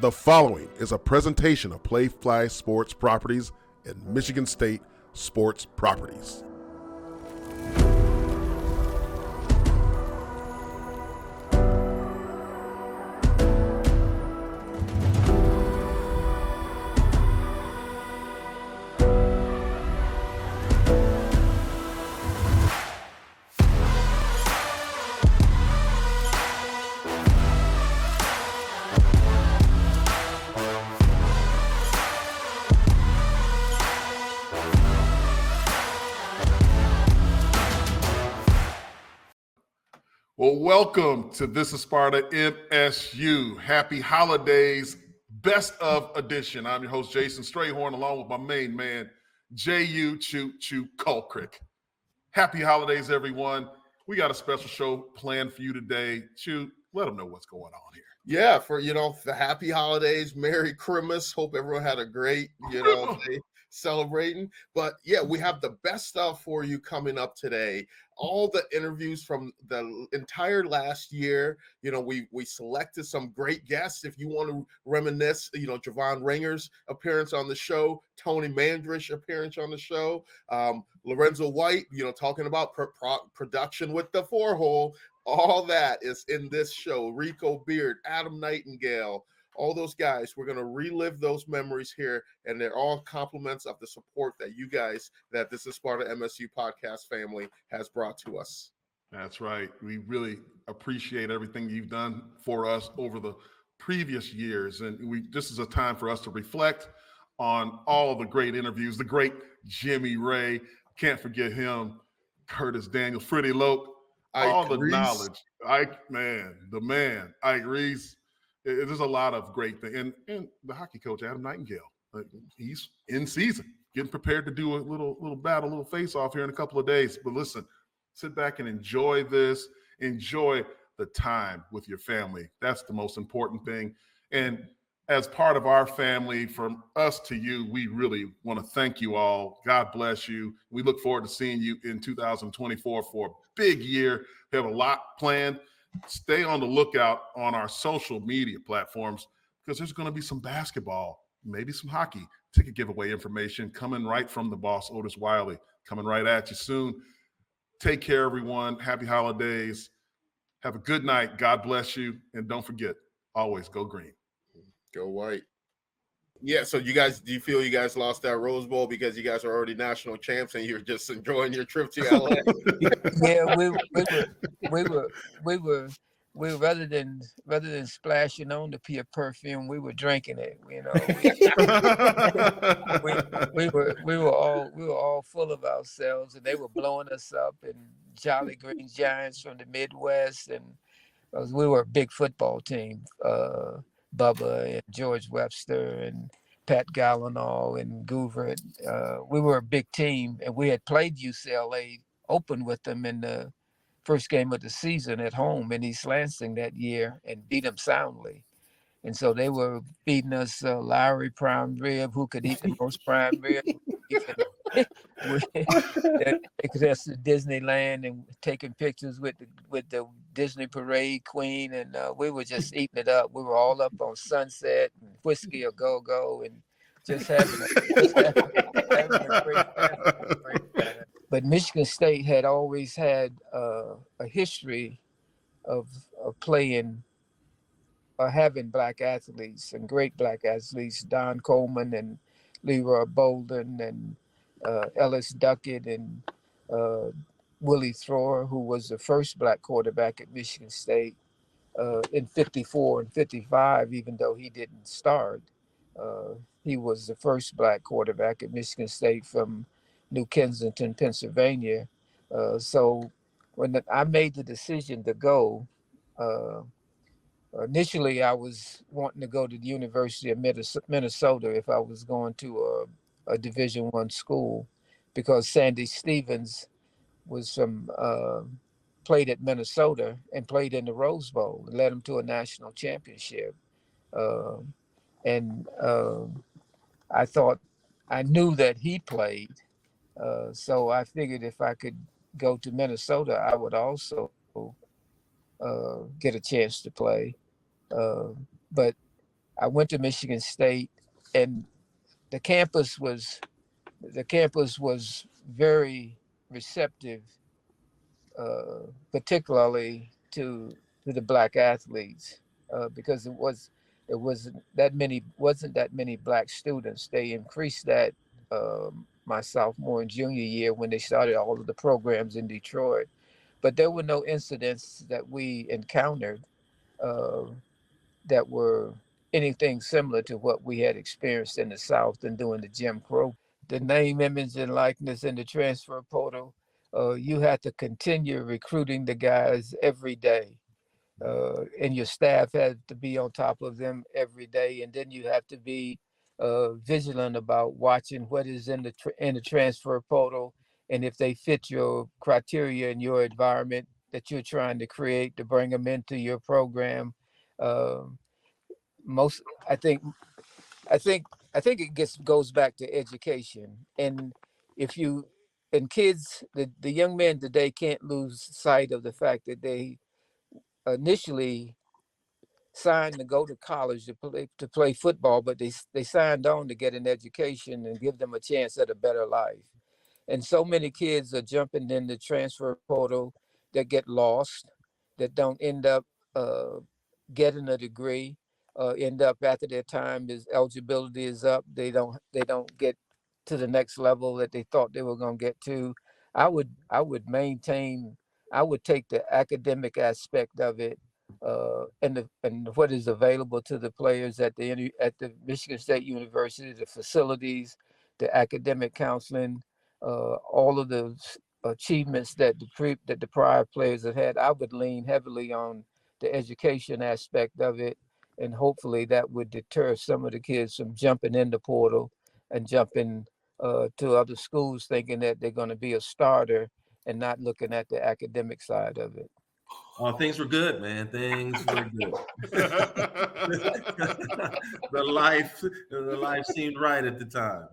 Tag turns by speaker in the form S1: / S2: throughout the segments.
S1: The following is a presentation of Playfly Sports Properties and Michigan State Sports Properties. Well, welcome to This is Sparta MSU. Happy holidays, best of edition. I'm your host, Jason Strayhorn, along with my main man, Jehuu Caulcrick. Happy holidays, everyone. We got a special show planned for you today. Chew, let them know what's going on here.
S2: Yeah, for the happy holidays, Merry Christmas. Hope everyone had a great, day celebrating. But yeah, we have the best stuff for you coming up today. All the interviews from the entire last year. We selected some great guests. If you want to reminisce, Javon Ringer's appearance on the show, Tony Mandarich appearance on the show, Lorenzo White, talking about production with the four-hole. All that is in this show. Rico Beard, Nightingale, all those guys. We're going to relive those memories here, and they're all compliments of the support that you guys, that This is Sparta MSU podcast family has brought to us.
S1: That's right. We really appreciate everything you've done for us over the previous years, and this is a time for us to reflect on all the great interviews. The great Jimmy Raye, can't forget him, Curtis Daniels, Fritty Loc, all the Reese. Knowledge. The man, Ike Reese. There's a lot of great things. And the hockey coach, Nightingale, he's in season, getting prepared to do a little battle, a little face-off here in a couple of days. But listen, sit back and enjoy this. Enjoy the time with your family. That's the most important thing. And as part of our family, from us to you, we really want to thank you all. God bless you. We look forward to seeing you in 2024 for a big year. We have a lot planned. Stay on the lookout on our social media platforms because there's going to be some basketball, maybe some hockey, ticket giveaway information coming right from the boss, Otis Wiley, coming right at you soon. Take care, everyone. Happy holidays. Have a good night. God bless you. And don't forget, always go green.
S2: Go white. Yeah, so do you feel you guys lost that Rose Bowl because you guys are already national champs and you're just enjoying your trip to LA?
S3: Yeah, we were rather than splashing on the Pia perfume, we were drinking it. We were all full of ourselves, and they were blowing us up, and Jolly Green Giants from the Midwest, and we were a big football team. Bubba and George Webster and Pat Gallinall and Gouvert. We were a big team, and we had played UCLA, open with them in the first game of the season at home in East Lansing that year and beat them soundly. And so they were beating us, Lowry prime rib, who could eat the most prime rib. They could us to Disneyland and taking pictures with the Disney parade queen, and we were just eating it up. We were all up on Sunset and Whiskey a Go-Go and just having a great time. But Michigan State had always had a history of playing or having black athletes and great black athletes, Don Coleman and Leroy Bolden and Ellis Duckett and Willie Thrower, who was the first black quarterback at Michigan State in 54 and 55, even though he didn't start. He was the first black quarterback at Michigan State from New Kensington, Pennsylvania. So when I made the decision to go, initially I was wanting to go to the University of Minnesota if I was going to a Division I school, because Sandy Stevens was played at Minnesota and played in the Rose Bowl and led them to a national championship. I knew that he played, so I figured if I could go to Minnesota, I would also get a chance to play. But I went to Michigan State, and the campus was very receptive, particularly to the black athletes, because it wasn't that many black students. They increased that my sophomore and junior year when they started all of the programs in Detroit, but there were no incidents that we encountered uh, that were anything similar to what we had experienced in the South and during the Jim Crow. The name, image, and likeness in the transfer portal, you had to continue recruiting the guys every day. And your staff had to be on top of them every day. And then you have to be vigilant about watching what is in the transfer portal, and if they fit your criteria and your environment that you're trying to create to bring them into your program. Um most I think I think it goes back to education. And if you and kids, the young men today can't lose sight of the fact that they initially signed to go to college to play football, but they signed on to get an education and give them a chance at a better life. And so many kids are jumping in the transfer portal that get lost, that don't end up uh, getting a degree, end up after their time is eligibility is up. They don't get to the next level that they thought they were going to get to. I would maintain. I would take the academic aspect of it, and what is available to the players at the Michigan State University, the facilities, the academic counseling, all of the achievements that the prior players have had. I would lean heavily on the education aspect of it, and hopefully that would deter some of the kids from jumping in the portal and jumping to other schools thinking that they're going to be a starter and not looking at the academic side of it.
S4: Oh, things were good, man. Things were good. the life seemed right at the time.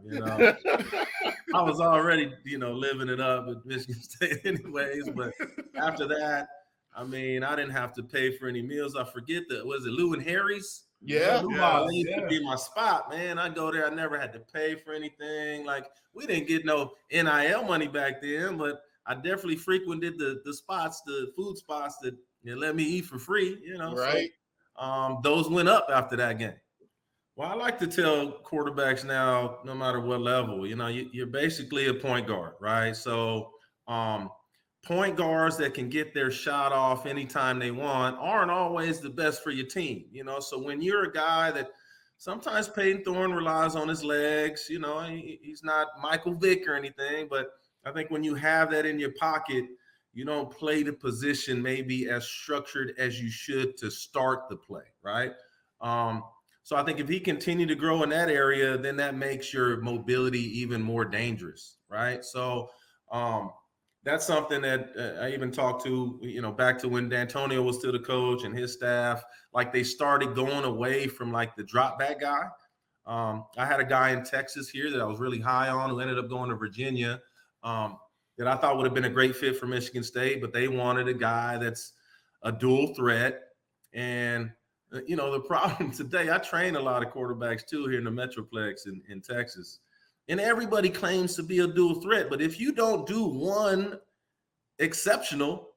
S4: I was already, living it up at Michigan State anyways. But after that, I mean, I didn't have to pay for any meals. I forget was it Lou and Harry's?
S2: Yeah.
S4: That used to be my spot, man. I go there. I never had to pay for anything. Like, we didn't get no NIL money back then, but I definitely frequented the spots, the food spots that let me eat for free,
S2: Right.
S4: So, those went up after that game. Well, I like to tell quarterbacks now, no matter what level, you're basically a point guard, right? So, point guards that can get their shot off anytime they want aren't always the best for your team, So when you're a guy that sometimes Peyton Thorne relies on his legs, he's not Michael Vick or anything, but I think when you have that in your pocket, you don't play the position maybe as structured as you should to start the play, right? So I think if he continued to grow in that area, then that makes your mobility even more dangerous, right? So that's something that I even talked to, back to when D'Antonio was still the coach and his staff, like they started going away from like the drop back guy. I had a guy in Texas here that I was really high on who ended up going to Virginia. That I thought would have been a great fit for Michigan State, but they wanted a guy that's a dual threat. And, the problem today, I train a lot of quarterbacks too here in the Metroplex in Texas. And everybody claims to be a dual threat. But if you don't do one exceptional,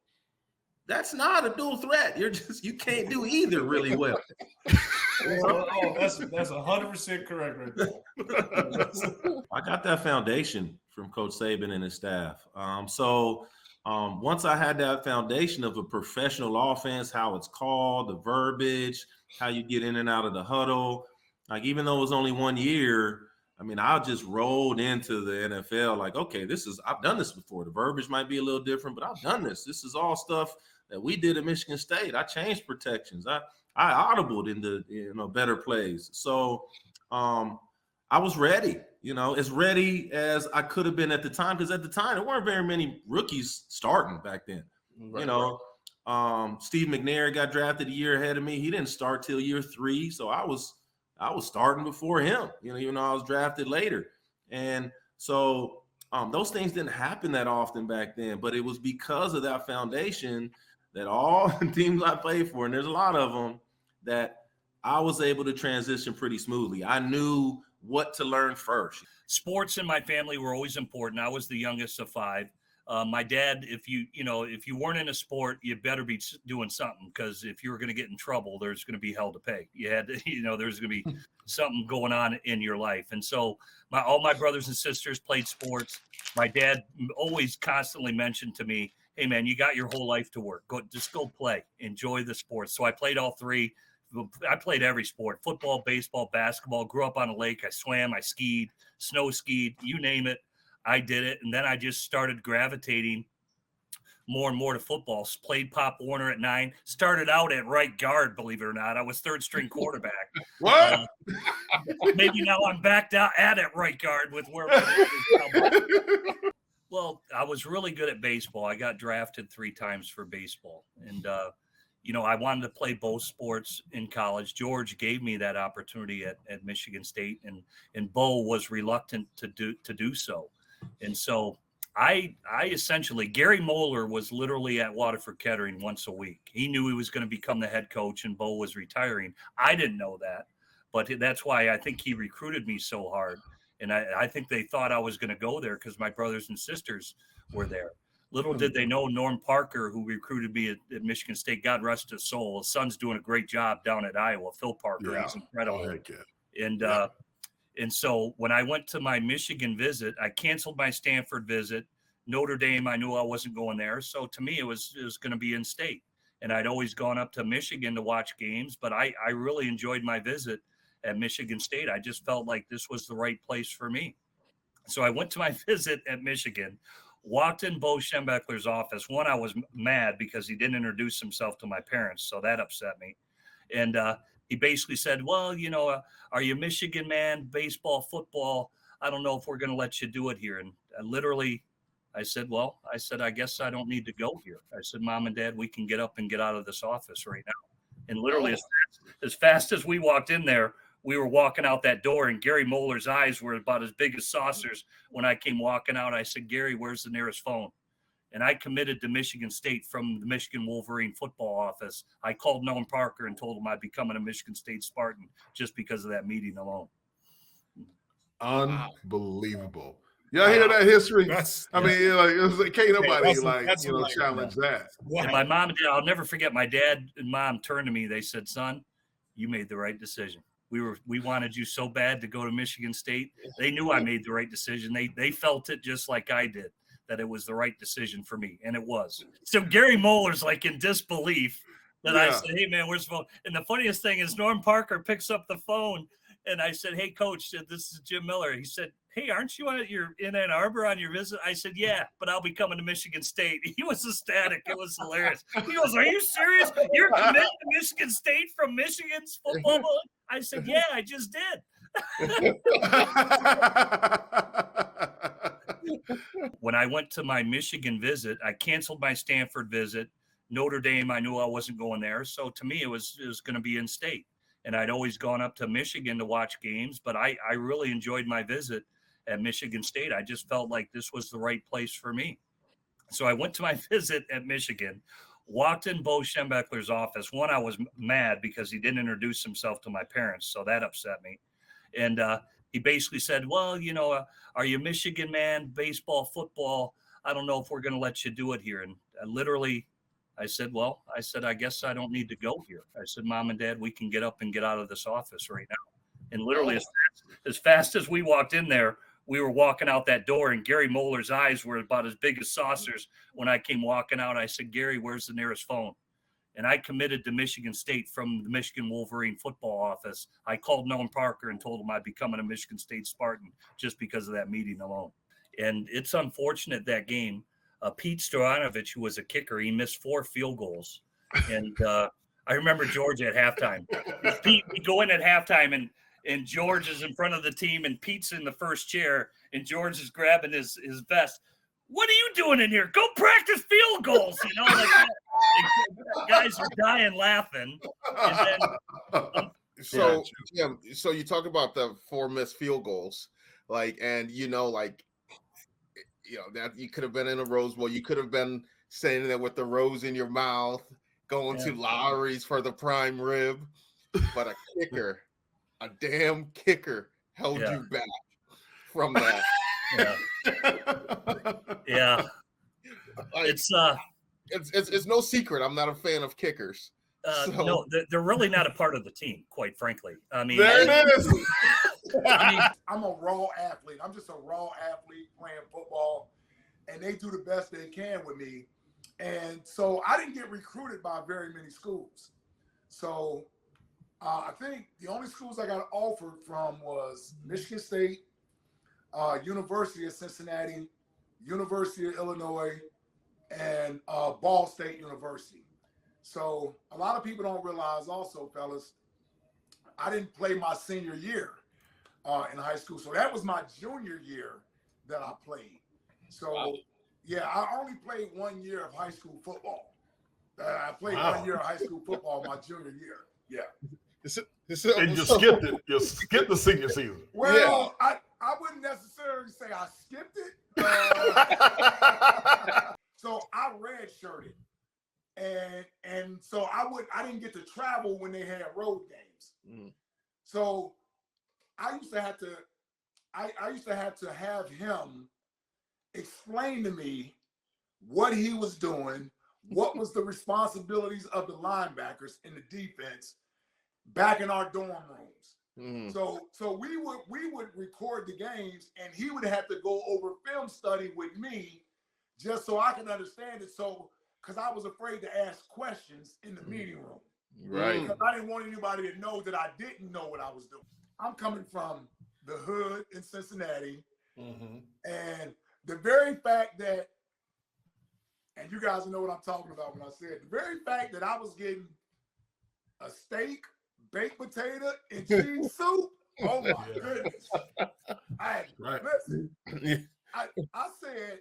S4: that's not a dual threat. You can't do either really well.
S5: That's 100% correct right there.
S4: I got that foundation from Coach Saban and his staff. So once I had that foundation of a professional offense, how it's called, the verbiage, how you get in and out of the huddle, like even though it was only 1 year, I mean, I just rolled into the NFL like, okay, I've done this before. The verbiage might be a little different, but I've done this. This is all stuff that we did at Michigan State. I changed protections. I audibled into better plays. So I was ready, as ready as I could have been at the time, because at the time there weren't very many rookies starting back then. Right. Steve McNair got drafted a year ahead of me. He didn't start till year 3, so I was starting before him, even though I was drafted later. And so those things didn't happen that often back then, but it was because of that foundation that all the teams I played for, and there's a lot of them, that I was able to transition pretty smoothly. I knew what to learn first.
S6: Sports in my family were always important. I was the youngest of 5. My dad, if you weren't in a sport, you better be doing something, because if you were going to get in trouble, there's going to be hell to pay. You had to, there's going to be something going on in your life. And so all my brothers and sisters played sports. My dad always constantly mentioned to me, hey man, you got your whole life to work. Just go play, enjoy the sports. So I played all 3. I played every sport: football, baseball, basketball. Grew up on a lake. I swam, I skied, snow skied, you name it. I did it. And then I just started gravitating more and more to football. Played Pop Warner at 9. Started out at right guard, believe it or not. I was 3rd string quarterback.
S1: What?
S6: Maybe now I'm back down at right guard with where. Well, I was really good at baseball. I got drafted 3 times for baseball. And, I wanted to play both sports in college. George gave me that opportunity at Michigan State, and Bo was reluctant to do so. And so I essentially, Gary Moeller was literally at Waterford Kettering once a week. He knew he was going to become the head coach and Bo was retiring. I didn't know that, but that's why I think he recruited me so hard. And I think they thought I was going to go there because my brothers and sisters were there. Little did they know Norm Parker, who recruited me at Michigan State, God rest his soul. His son's doing a great job down at Iowa. Phil Parker, he's incredible.
S1: Oh, heck yeah.
S6: And and so when I went to my Michigan visit, I canceled my Stanford visit. Notre Dame, I knew I wasn't going there. So to me, it was going to be in state. And I'd always gone up to Michigan to watch games, but I really enjoyed my visit at Michigan State. I just felt like this was the right place for me. So I went to my visit at Michigan, walked in Bo Schembechler's office. One, I was mad because he didn't introduce himself to my parents, so that upset me. And he basically said, well, are you a Michigan man, baseball, football? I don't know if we're going to let you do it here. And I said, I guess I don't need to go here. I said, Mom and Dad, we can get up and get out of this office right now. And literally as fast as we walked in there, we were walking out that door, and Gary Moeller's eyes were about as big as saucers. When I came walking out, I said, Gary, where's the nearest phone? And I committed to Michigan State from the Michigan Wolverine football office. I called Norm Parker and told him I'd becoming a Michigan State Spartan just because of that meeting alone.
S1: Unbelievable. Y'all hear that history? Can't nobody challenge that.
S6: And my mom and dad, I'll never forget, my dad and mom turned to me. They said, son, you made the right decision. We wanted you so bad to go to Michigan State. They knew I made the right decision. They felt it just like I did, that it was the right decision for me. And it was. So Gary Moeller's like in disbelief that I said, hey man, where's the phone? And the funniest thing is Norm Parker picks up the phone and I said, hey coach, this is Jim Miller. He said, hey, aren't you in Ann Arbor on your visit? I said, yeah, but I'll be coming to Michigan State. He was ecstatic. It was hilarious. He goes, are you serious? You're committed to Michigan State from Michigan's football? I said, yeah, I just did. When I went to my Michigan visit, I canceled my Stanford visit. Notre Dame, I knew I wasn't going there. So to me, it was going to be in state. And I'd always gone up to Michigan to watch games, but I really enjoyed my visit at Michigan State. I just felt like this was the right place for me. So I went to my visit at Michigan, walked in Bo Schembechler's office. One, I was mad because he didn't introduce himself to my parents, so that upset me. And he basically said, well, are you a Michigan man, baseball, football? I don't know if we're going to let you do it here. And I said, I guess I don't need to go here. I said, Mom and Dad, we can get up and get out of this office right now. And literally as fast as we walked in there, we were walking out that door, and Gary Moeller's eyes were about as big as saucers. When I came walking out, I said, Gary, where's the nearest phone? And I committed to Michigan State from the Michigan Wolverine football office. I called Norm Parker and told him I'd becoming a Michigan State Spartan just because of that meeting alone. And it's unfortunate that game. Pete Stoyanovich, who was a kicker, he missed 4 field goals. And I remember George at halftime. Pete, we go in at halftime, and George is in front of the team, and Pete's in the first chair, and George is grabbing his vest. What are you doing in here? Go practice field goals, like that. Guys are dying laughing. And then,
S2: so you talk about the 4 missed field goals, that you could have been in a Rose Bowl. You could have been standing there with the rose in your mouth, going to Lowry's for the prime rib. but a damn kicker held you back from that.
S6: Yeah.
S2: It's no secret. I'm not a fan of kickers.
S6: No, they're really not a part of the team, quite frankly. I mean,
S1: there it is.
S7: I'm a raw athlete. I'm just a raw athlete playing football, and they do the best they can with me. And so I didn't get recruited by very many schools. So I think the only schools I got offered from was Michigan State, University of Cincinnati, University of Illinois, and Ball State University. So a lot of people don't realize also, fellas, I didn't play my senior year in high school. So that was my junior year that I played. So, yeah, I only played 1 year of high school football. I played 1 year of high school football my junior year. Yeah.
S1: And you skipped it. You skipped the senior season.
S7: Well, I wouldn't necessarily say I skipped it. So I redshirted. And so I didn't get to travel when they had road games. So I used to have to have him explain to me what he was doing, what was the responsibilities of the linebackers in the defense back in our dorm rooms. So we would record the games, and he would have to go over film study with me just so I could understand it. So because I was afraid to ask questions in the meeting room.
S2: Right.
S7: Because I didn't want anybody to know that I didn't know what I was doing. I'm coming from the hood in Cincinnati. And the very fact that, and you guys know what I'm talking about when I said, the very fact that I was getting a steak, baked potato, and cheese soup, oh my goodness. Listen, I said,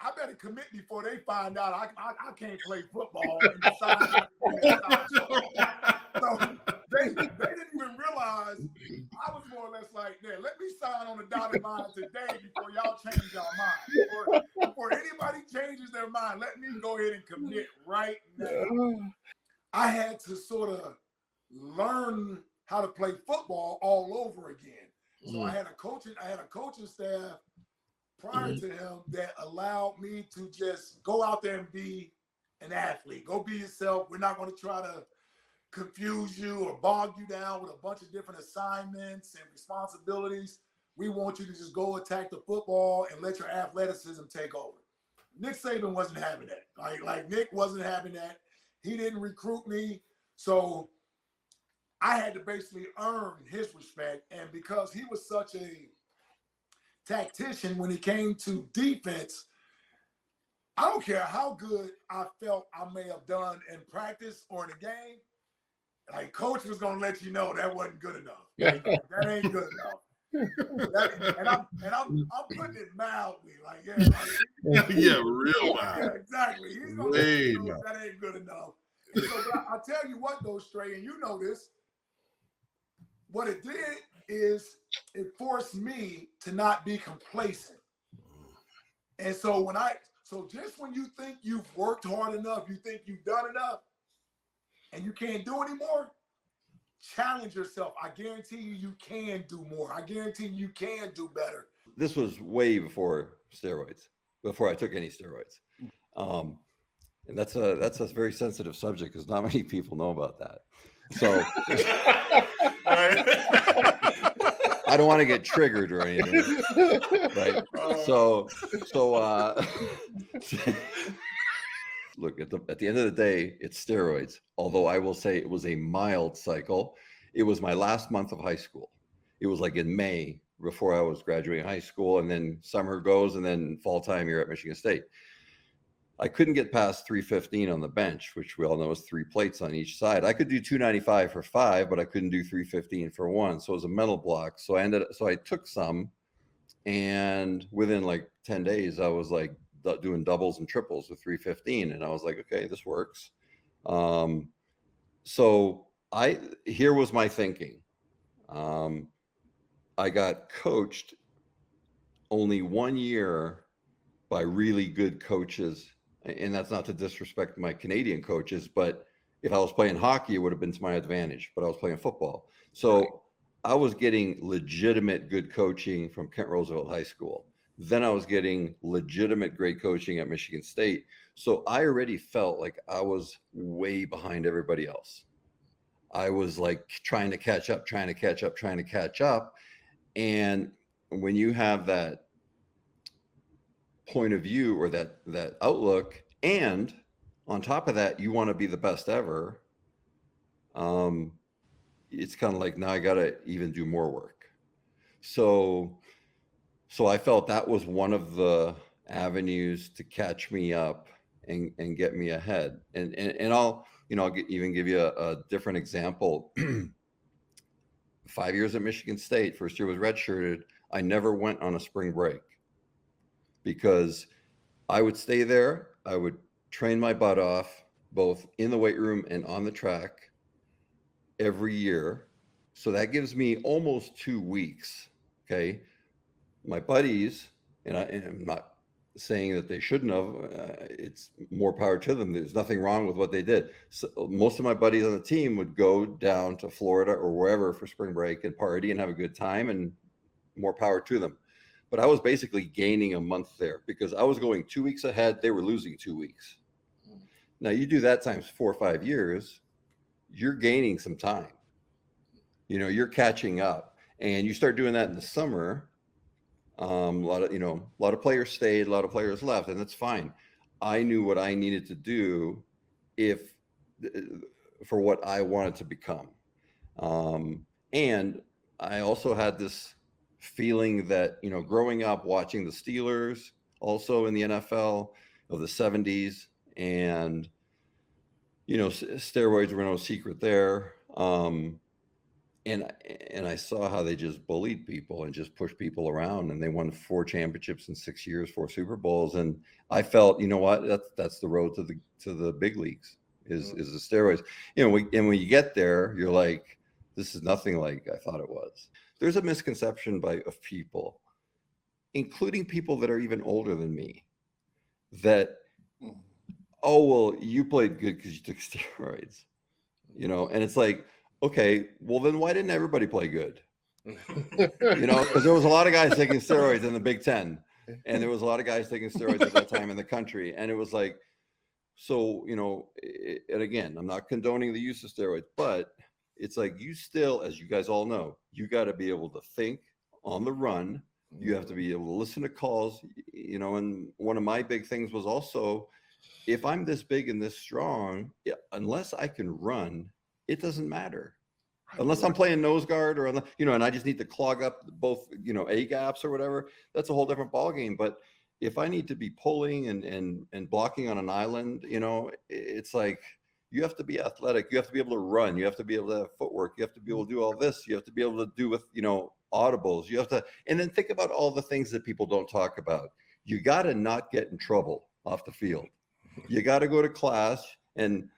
S7: I better commit before they find out I can't play football. And decide so they didn't even realize. I was more or less like, yeah, let me sign on the dotted line today before y'all change y'all mind. Before anybody changes their mind, let me go ahead and commit right now. I had to sort of learn how to play football all over again. So I had a coaching staff prior to him that allowed me to just go out there and be an athlete. Go be yourself. We're not going to try to confuse you or bog you down with a bunch of different assignments and responsibilities. We want you to just go attack the football and let your athleticism take over. Nick Saban wasn't having that. Like Nick wasn't having that. He didn't recruit me. So I had to basically earn his respect. And because he was such a tactician when it came to defense, I don't care how good I felt I may have done in practice or in a game, like coach was gonna let you know that wasn't good enough. Like, that ain't good enough. And I'm putting it mildly, like
S1: real loud.
S7: Yeah, exactly. He's gonna let you know that ain't good enough. And so I tell you what, though, Stray, and you know this, what it did is it forced me to not be complacent. And so just when you think you've worked hard enough, you think you've done enough, and you can't do anymore, challenge yourself. I guarantee you can do more. I guarantee you can do better.
S8: This was way before steroids, before I took any steroids. And that's a very sensitive subject because not many people know about that. So I don't want to get triggered or anything, right? So look, at the end of the day, it's steroids. Although I will say it was a mild cycle. It was my last month of high school. It was like in May before I was graduating high school, and then summer goes, and then fall time you're at Michigan State. I couldn't get past 315 on the bench, which we all know is 3 plates on each side. I could do 295 for 5, but I couldn't do 315 for 1. So it was a mental block. So I took some, and within like 10 days, I was like doing doubles and triples with 315. And I was like, okay, this works. So here was my thinking. I got coached only 1 year by really good coaches. And that's not to disrespect my Canadian coaches, but If I was playing hockey, it would have been to my advantage, but I was playing football. So I was getting legitimate good coaching from Kent Roosevelt High School. Then I was getting legitimate great coaching at Michigan State. So I already felt like I was way behind everybody else. I was like trying to catch up. And when you have that point of view or that outlook, and on top of that, you want to be the best ever, it's kind of like, now I got to even do more work. So I felt that was one of the avenues to catch me up and get me ahead. And I'll even give you a different example. 5 years at Michigan State, first year was redshirted. I never went on a spring break because I would stay there. I would train my butt off, both in the weight room and on the track every year. So that gives me almost 2 weeks. Okay. My buddies, and I'm not saying that they shouldn't have, it's more power to them. There's nothing wrong with what they did. So most of my buddies on the team would go down to Florida or wherever for spring break and party and have a good time, and more power to them. But I was basically gaining a month there because I was going 2 weeks ahead. They were losing 2 weeks. Now you do that times 4 or 5 years, you're gaining some time. You're catching up, and you start doing that in the summer. A lot of players stayed, a lot of players left, and that's fine. I knew what I needed to do for what I wanted to become. And I also had this feeling that, growing up watching the Steelers also in the NFL of the 70s, and, steroids were no secret there. And I saw how they just bullied people and just pushed people around, and they won 4 championships in 6 years, 4 Super Bowls. And I felt, you know what, that's the road to the big leagues is the steroids. And when you get there, you're like, this is nothing like I thought it was. There's a misconception of people, including people that are even older than me, that, oh, well, you played good because you took steroids, and it's like, okay, well, then why didn't everybody play good? Because there was a lot of guys taking steroids in the Big Ten, and there was a lot of guys taking steroids at that time in the country. And it was like, so, and again, I'm not condoning the use of steroids, but it's like, you still, as you guys all know, you got to be able to think on the run. You have to be able to listen to calls, and one of my big things was also, if I'm this big and this strong, unless I can run, it doesn't matter. Unless I'm playing nose guard or, and I just need to clog up both, A gaps or whatever, that's a whole different ballgame. But if I need to be pulling and blocking on an island, it's like, you have to be athletic. You have to be able to run. You have to be able to have footwork. You have to be able to do all this. You have to be able to do with, audibles. You have to, and then think about all the things that people don't talk about. You got to not get in trouble off the field. You got to go to class, and,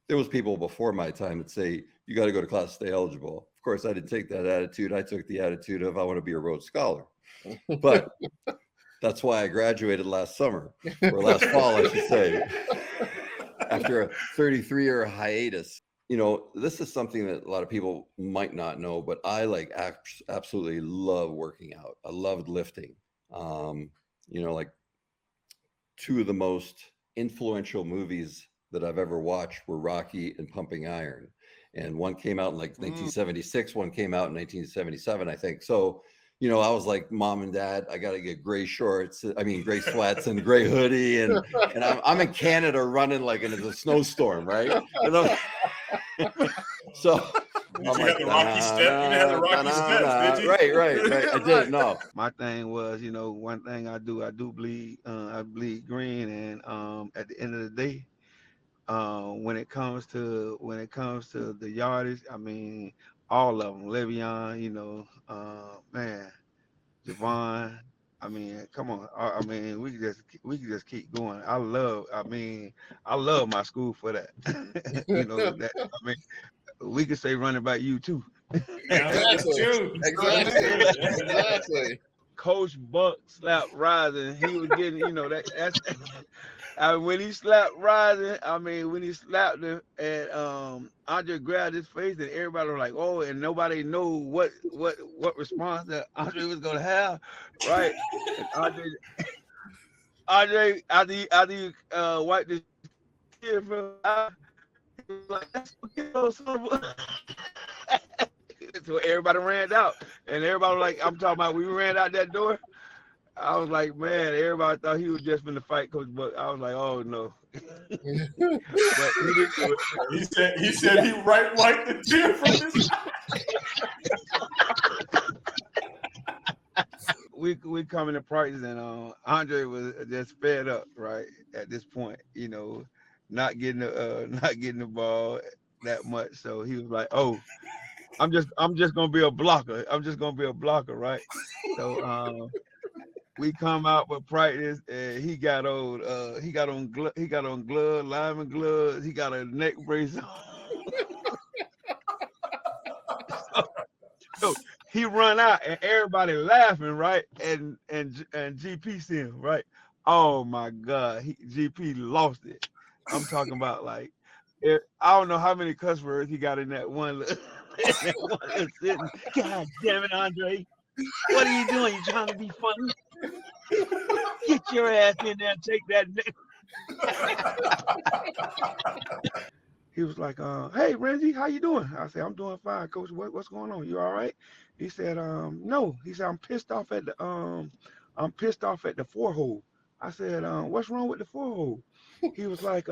S8: there was people before my time that say, you got to go to class, stay eligible. Of course, I didn't take that attitude. I took the attitude of, I want to be a Rhodes Scholar. But that's why I graduated last summer, or last fall, I should say, after a 33-year hiatus. This is something that a lot of people might not know, but I absolutely love working out. I loved lifting. Like 2 of the most influential movies that I've ever watched were Rocky and Pumping Iron. And one came out in 1976, one came out in 1977, I think. So, I was like, Mom and Dad, I got to get gray gray sweats and gray hoodie. And I'm in Canada running like in a snowstorm, right? So
S5: you had the Rocky step. You had the Rocky steps, did you?
S8: Right. I did. No.
S9: My thing was, one thing I do bleed. I bleed green, and at the end of the day, when it comes to the yardage, I mean, all of them, Le'Veon, man, Javon. I mean, come on. I mean, we can just keep going. I love my school for that. That, I mean, we could say running back you too.
S5: Yeah, that's true.
S2: Exactly.
S9: Coach Buck slapped Rising. He was getting, that's when he slapped Rising, when he slapped him, and Andre grabbed his face, and everybody was like, "Oh!" And nobody knew what response that Andre was gonna have, right? And Andre, after he wiped his tear from his eye, he was like, "That's okay, son of a-" So everybody ran out, and everybody was like, "I'm talking about." We ran out that door. I was like, man, everybody thought he was just finna fight Coach Buck. I was like, oh no. But he didn't do it.
S5: He said he wiped the tear from his
S9: We coming to practice, and Andre was just fed up, right, at this point, not getting the ball that much. So he was like, oh, I'm just gonna be a blocker. I'm just gonna be a blocker, right? So we come out with practice, and he got on gloves, lineman gloves. He got a neck brace on. so he run out, and everybody laughing, right? And GP see him, right? Oh my God, GP lost it. I'm talking about I don't know how many cuss words he got in that one. Sitting. God damn it, Andre! What are you doing? You trying to be funny? Get your ass in there and take that. He was like, "Hey, Renzi, how you doing?" I said, "I'm doing fine, Coach. What's going on? You all right?" He said, "No." He said, "I'm pissed off at the 4-hole." I said, "What's wrong with the 4-hole?" He was like,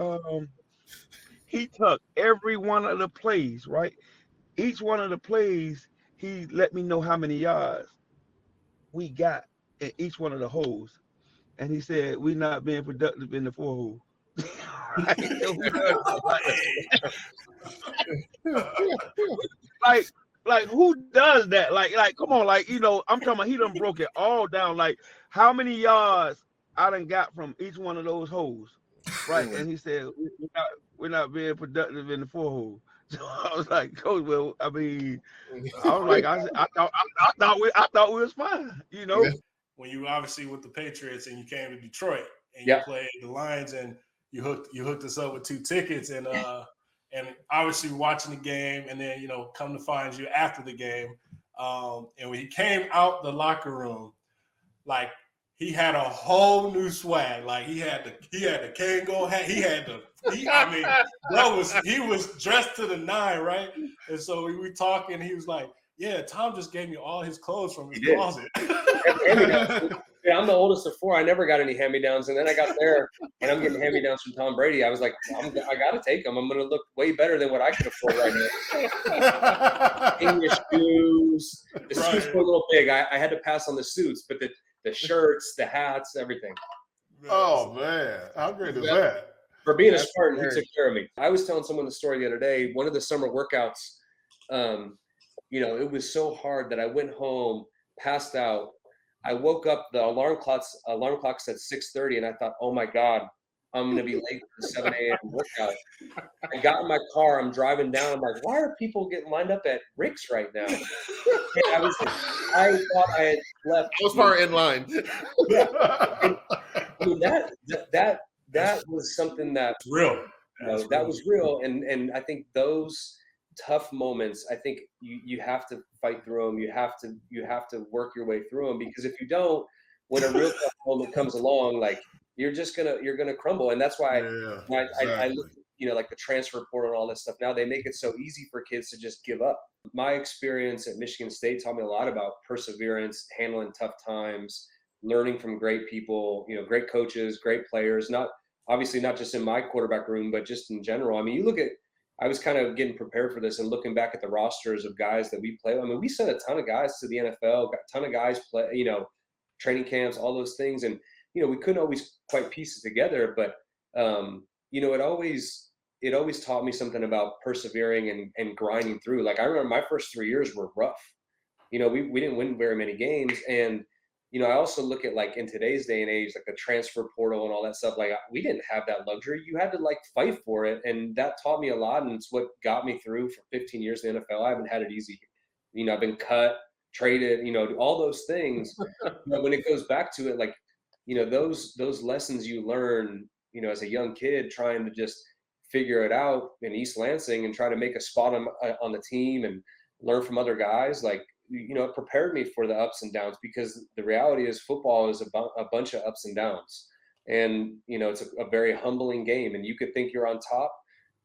S9: he took every one of the plays, right? Each one of the plays, he let me know how many yards we got in each one of the holes. And he said, we're not being productive in the 4-hole. like who does that? Like, come on, I'm talking about he done broke it all down. Like, how many yards I done got from each one of those holes, right? And he said, we're not being productive in the 4-hole. So I was like, Coach, well, I was like, I thought we was fine,
S5: When you obviously with the Patriots and you came to Detroit and you played the Lions and you hooked us up with 2 tickets and obviously watching the game and then come to find you after the game and when he came out the locker room, like he had a whole new swag. Like he had the Kango hat. He was dressed to the 9, right? And so we were talking. He was like, "Yeah, Tom just gave me all his clothes from his closet."
S10: Yeah, I'm the oldest of 4. I never got any hand-me-downs, and then I got there, and I'm getting hand-me-downs from Tom Brady. I was like, I got to take them. I'm going to look way better than what I could afford right now. English shoes. The suits were a little big. I had to pass on the suits, but the shirts, the hats, everything.
S1: Oh, man. How great is that?
S10: For being a Spartan, he took care of me. I was telling someone the story the other day. One of the summer workouts, it was so hard that I went home, passed out. I woke up, the alarm clock said 6:30, and I thought, oh my God, I'm going to be late for the 7 a.m. workout. I got in my car, I'm driving down, I'm like, why are people getting lined up at Rick's right now? And I thought I had left.
S2: Those far in line.
S10: That was something that
S5: real.
S10: That was real. And I think those tough moments, I think you have to fight through them. You have to work your way through them, because if you don't, when a real tough moment comes along, like you're gonna crumble. And that's why I look, like the transfer portal and all this stuff. Now they make it so easy for kids to just give up. My experience at Michigan State taught me a lot about perseverance, handling tough times, learning from great people, great coaches, great players. Not just in my quarterback room, but just in general. I mean, you look at. I was kind of getting prepared for this and looking back at the rosters of guys that we play. I mean, we sent a ton of guys to the NFL, got a ton of guys play, training camps, all those things. And, we couldn't always quite piece it together, but, it always taught me something about persevering and grinding through. Like I remember my first 3 years were rough. We didn't win very many games. And, I also look at like in today's day and age, like the transfer portal and all that stuff, like we didn't have that luxury. You had to like fight for it. And that taught me a lot. And it's what got me through for 15 years in the NFL. I haven't had it easy. I've been cut, traded, all those things. But when it goes back to it, like, those lessons you learn, as a young kid trying to just figure it out in East Lansing and try to make a spot on the team and learn from other guys, like, it prepared me for the ups and downs, because the reality is football is a bunch of ups and downs. And, it's a very humbling game, and you could think you're on top,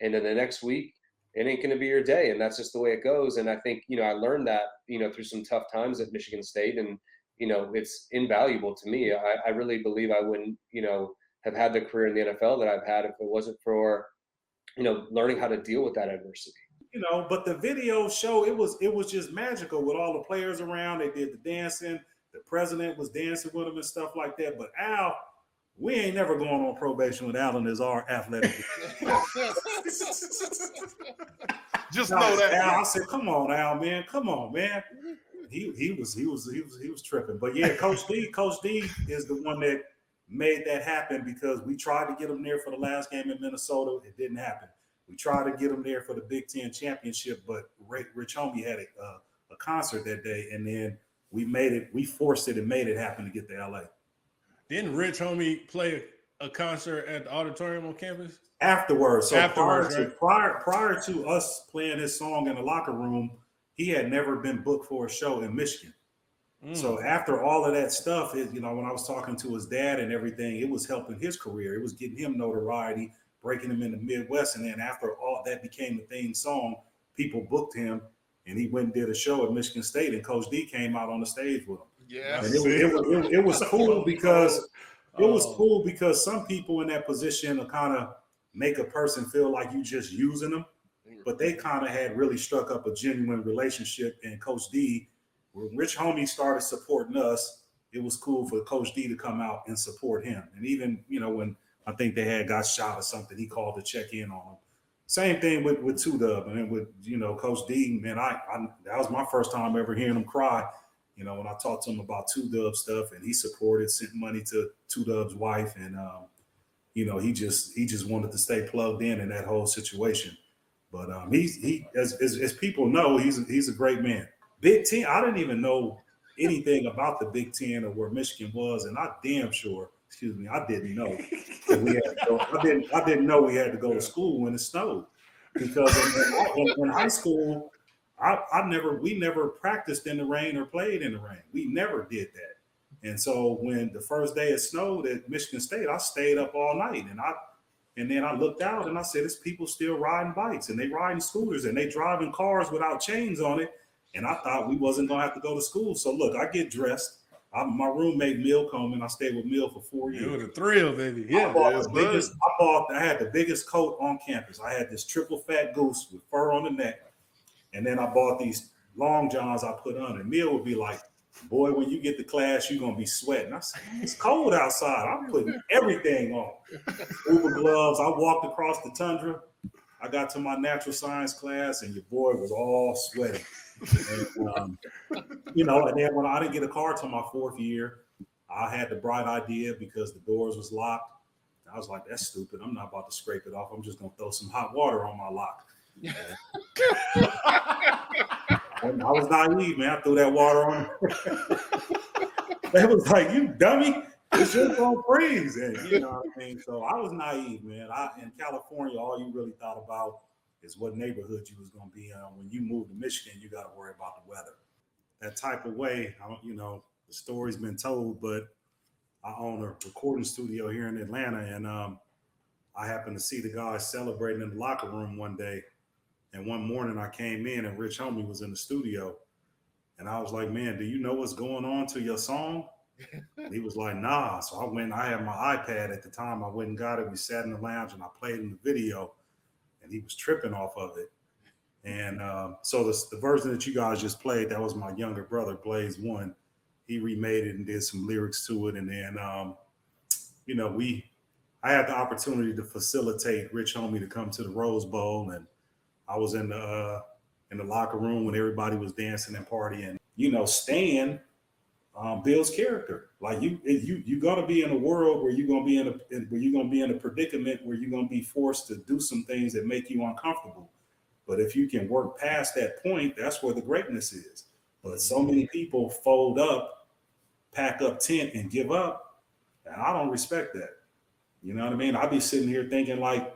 S10: and then the next week it ain't going to be your day. And that's just the way it goes. And I think, I learned that, through some tough times at Michigan State, and, it's invaluable to me. I really believe I wouldn't, have had the career in the NFL that I've had if it wasn't for, learning how to deal with that adversity.
S11: But the video show, it was just magical with all the players around. They did the dancing. The president was dancing with them and stuff like that. But Al, we ain't never going on probation with Allen as our athletic.
S1: Just know that.
S11: Al, I said, come on, Al, man. Come on, man. He was tripping. But yeah, Coach D is the one that made that happen, because we tried to get him there for the last game in Minnesota. It didn't happen. We tried to get him there for the Big Ten championship, but Rich Homie had a concert that day, and then we forced it and made it happen to get to LA.
S5: Didn't Rich Homie play a concert at the auditorium on campus?
S11: Afterwards. So
S5: Afterwards,
S11: prior to us playing his song in the locker room, he had never been booked for a show in Michigan. So after all of that stuff, when I was talking to his dad and everything, it was helping his career. It was getting him notoriety, breaking him in the Midwest. And then after all that became the theme song, people booked him, and he went and did a show at Michigan State, and Coach D came out on the stage with him.
S2: Yeah.
S11: And it was cool because some people in that position will kind of make a person feel like you just using them, but they kind of had really struck up a genuine relationship. And Coach D, when Rich Homie started supporting us, it was cool for Coach D to come out and support him. And even, when I think they had got shot or something, he called to check in on him. Same thing with 2Dub. And with, Coach D, man, I that was my first time ever hearing him cry. When I talked to him about 2Dub stuff, and he supported, sent money to 2Dub's wife. And, he just wanted to stay plugged in that whole situation. But he as people know, he's a great man. Big Ten, I didn't even know anything about the Big Ten or where Michigan was, and I didn't know that we had to go. I didn't know we had to go to school when it snowed, because in high school, we never practiced in the rain or played in the rain. We never did that. And so when the first day it snowed at Michigan State, I stayed up all night, and then I looked out and I said, "There's people still riding bikes, and they riding scooters, and they driving cars without chains on it." And I thought we wasn't gonna have to go to school. So look, I get dressed. My roommate Mill Coleman, I stayed with Mill for 4 years.
S5: It was a thrill, baby. Yeah,
S11: I had the biggest coat on campus. I had this triple fat goose with fur on the neck, and then I bought these long johns I put on. And Mill would be like, "Boy, when you get to class, you're gonna be sweating." I said, "It's cold outside. I'm putting everything on." Scuba gloves. I walked across the tundra. I got to my natural science class, and your boy was all sweaty. And, and then when I didn't get a car till my 4th year, I had the bright idea, because the doors was locked. I was like, "That's stupid. I'm not about to scrape it off. I'm just gonna throw some hot water on my lock." And I was naive, man. I threw that water on. They was like, "You dummy, it's just gonna freeze." And what I mean? So I was naive, man. In California, all you really thought about is what neighborhood you was gonna be in. When you move to Michigan, you got to worry about the weather. That type of way, the story's been told, but I own a recording studio here in Atlanta, and I happened to see the guys celebrating in the locker room one day. And one morning I came in, and Rich Homie was in the studio, and I was like, "Man, do you know what's going on to your song?" And he was like, "Nah." So I went. I had my iPad at the time. I went and got it. We sat in the lounge, and I played him the video, and he was tripping off of it. And so the version that you guys just played, that was my younger brother, Blaze One. He remade it and did some lyrics to it. And then, I had the opportunity to facilitate Rich Homie to come to the Rose Bowl, and I was in the locker room when everybody was dancing and partying. Stan builds character. Like you gotta be in a world where you're gonna be in a predicament where you're gonna be forced to do some things that make you uncomfortable. But if you can work past that point, that's where the greatness is. But so many people fold up, pack up tent, and give up. And I don't respect that. You know what I mean? I be sitting here thinking like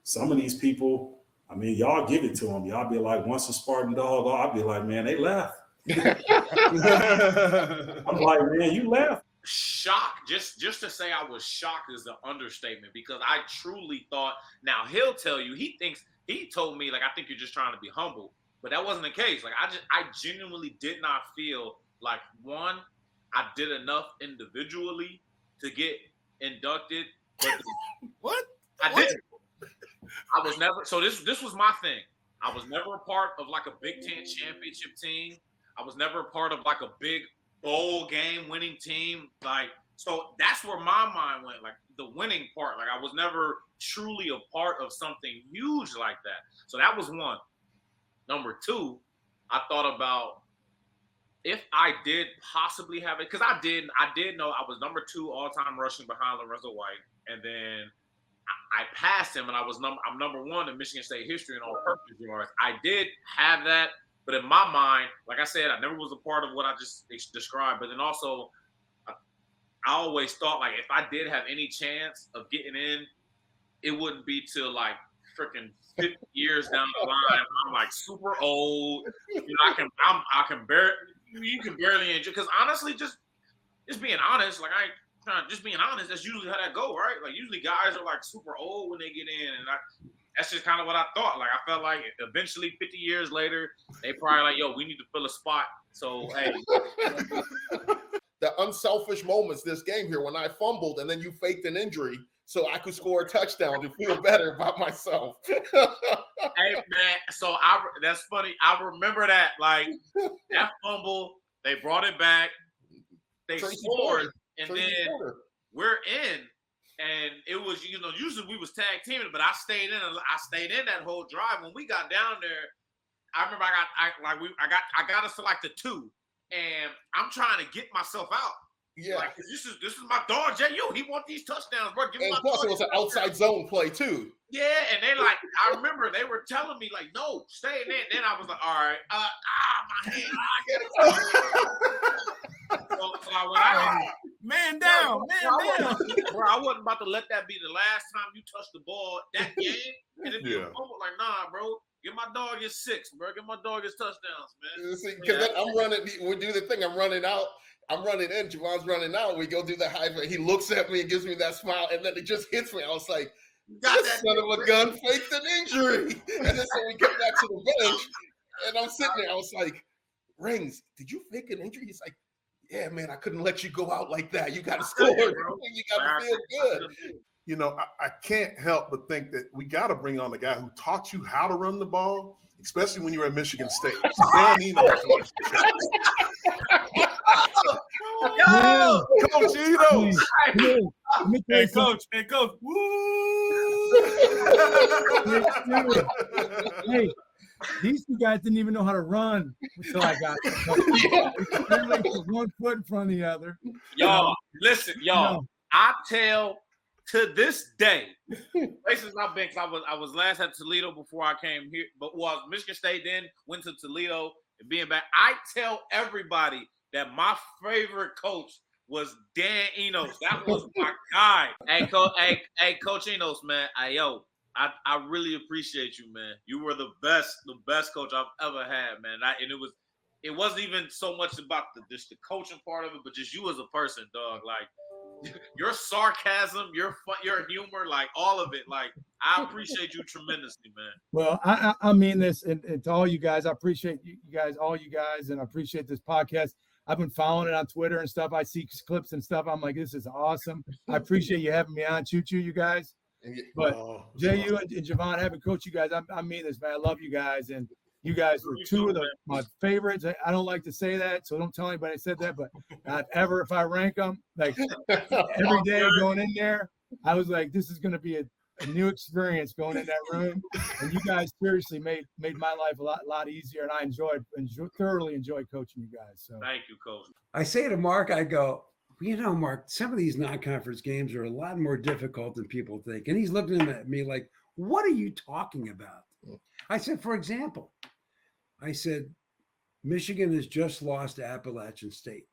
S11: some of these people, I mean, y'all give it to them. Y'all be like, once a Spartan Dawg, I'll be like, man, they left. I'm like, man, you left.
S12: Shocked, just to say I was shocked is the understatement, because I truly thought, now he'll tell you, he told me, like, I think you're just trying to be humble, but that wasn't the case. Like, I genuinely did not feel like, one, I did enough individually to get inducted. But
S7: What?
S12: I didn't. I was never, so this was my thing. I was never a part of like a Big Ten championship team. I was never a part of like a big bowl game winning team. Like, so that's where my mind went, like the winning part. Like, I was never truly a part of something huge like that. So that was one. Number two, I thought about if I did possibly have it, because I did know I was number 2 all-time rushing behind Lorenzo White, and then I passed him, and I'm number 1 in Michigan State history in all-purpose yards. I did have that, but in my mind, like I said, I never was a part of what I just described. But then also, I always thought, like, if I did have any chance of getting in, it wouldn't be till like freaking 50 years down the line. I'm like super old. You know, I can barely. You can barely enjoy, because honestly, just being honest, like, I ain't trying, just being honest, that's usually how that go, right? Like, usually guys are like super old when they get in, and that's just kind of what I thought. Like, I felt like eventually 50 years later, they probably like, yo, we need to fill a spot. So, hey.
S2: The unselfish moments this game here when I fumbled and then you faked an injury so I could score a touchdown to feel better about myself.
S12: Hey, man, so that's funny. I remember that, like, that fumble, they brought it back, they scored, and then we're in, and it was, you know, usually we was tag teaming, but I stayed in that whole drive. When we got down there, I remember I got us to like the 2, and I'm trying to get myself out.
S2: Yeah,
S12: like, this is my dog Jehuu. He want these touchdowns, bro. Give
S2: and
S12: my
S2: plus
S12: dog
S2: it was an outside zone play too.
S12: Yeah, and they like, I remember they were telling me like, no, stay in there. Then I was like, all right, my hand,
S7: Man down.
S12: Bro, I wasn't about to let that be the last time you touch the ball that game. And if you fumble, like, nah, bro, give my dog his 6, bro. Give my dog his touchdowns, man.
S2: See, because then I'm running, we do the thing, I'm running out. I'm running in, Javon's running out. We go do the high five. He looks at me and gives me that smile, and then it just hits me. I was like, this son of a gun faked an injury. And then so we get back to the bench, and I'm sitting there. I was like, Rings, did you fake an injury? He's like, yeah, man, I couldn't let you go out like that. You got to score. You got to feel good.
S1: You know, I can't help but think that we got to bring on the guy who taught you how to run the ball, especially when you were at Michigan State. Dan Enos.
S7: Yo,
S1: Coach Enos.
S7: Hey, coach. Woo!
S13: Hey, these 2 guys didn't even know how to run until I got there. They're like 1 foot in front of the other.
S12: Y'all, listen, y'all. I tell to this day, places I've been, because I was last at Toledo before I came here, but was Michigan State, then went to Toledo, and being back, I tell everybody that my favorite coach was Dan Enos. That was my guy. Hey, Coach Enos, man. I really appreciate you, man. You were the best coach I've ever had, man. And it wasn't even so much about just the coaching part of it, but just you as a person, dog. Like, your sarcasm, your humor, like all of it. Like, I appreciate you tremendously, man.
S13: Well, I mean this, and to all you guys, I appreciate you guys, all you guys, and I appreciate this podcast. I've been following it on Twitter and stuff. I see clips and stuff. I'm like, this is awesome. I appreciate you having me on. Choo-choo, you guys. But Jehuu and Javon, having coached you guys, I mean this, man. I love you guys, and you guys were 2 of my favorites. I don't like to say that, so don't tell anybody I said that, but not ever if I rank them. Like, every day going in there, I was like, this is going to be a new experience going in that room, and you guys seriously made my life a lot easier, and I thoroughly enjoyed coaching you guys. So
S12: thank you, Coach.
S14: I say to Mark, I go, you know, Mark, some of these non-conference games are a lot more difficult than people think. And he's looking at me like, what are you talking about? I said, for example, Michigan has just lost to Appalachian State.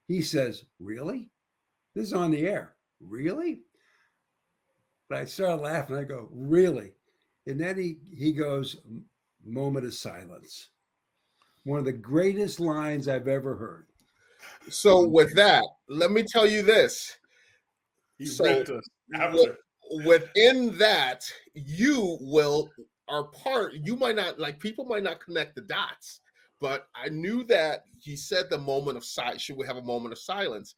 S14: He says, really? This is on the air. Really? But I started laughing. I go, really? And then he goes, moment of silence. One of the greatest lines I've ever heard.
S2: So with that, let me tell you this. Within that, you might not, like, people might not connect the dots, but I knew that he said the moment of silence. Should we have a moment of silence?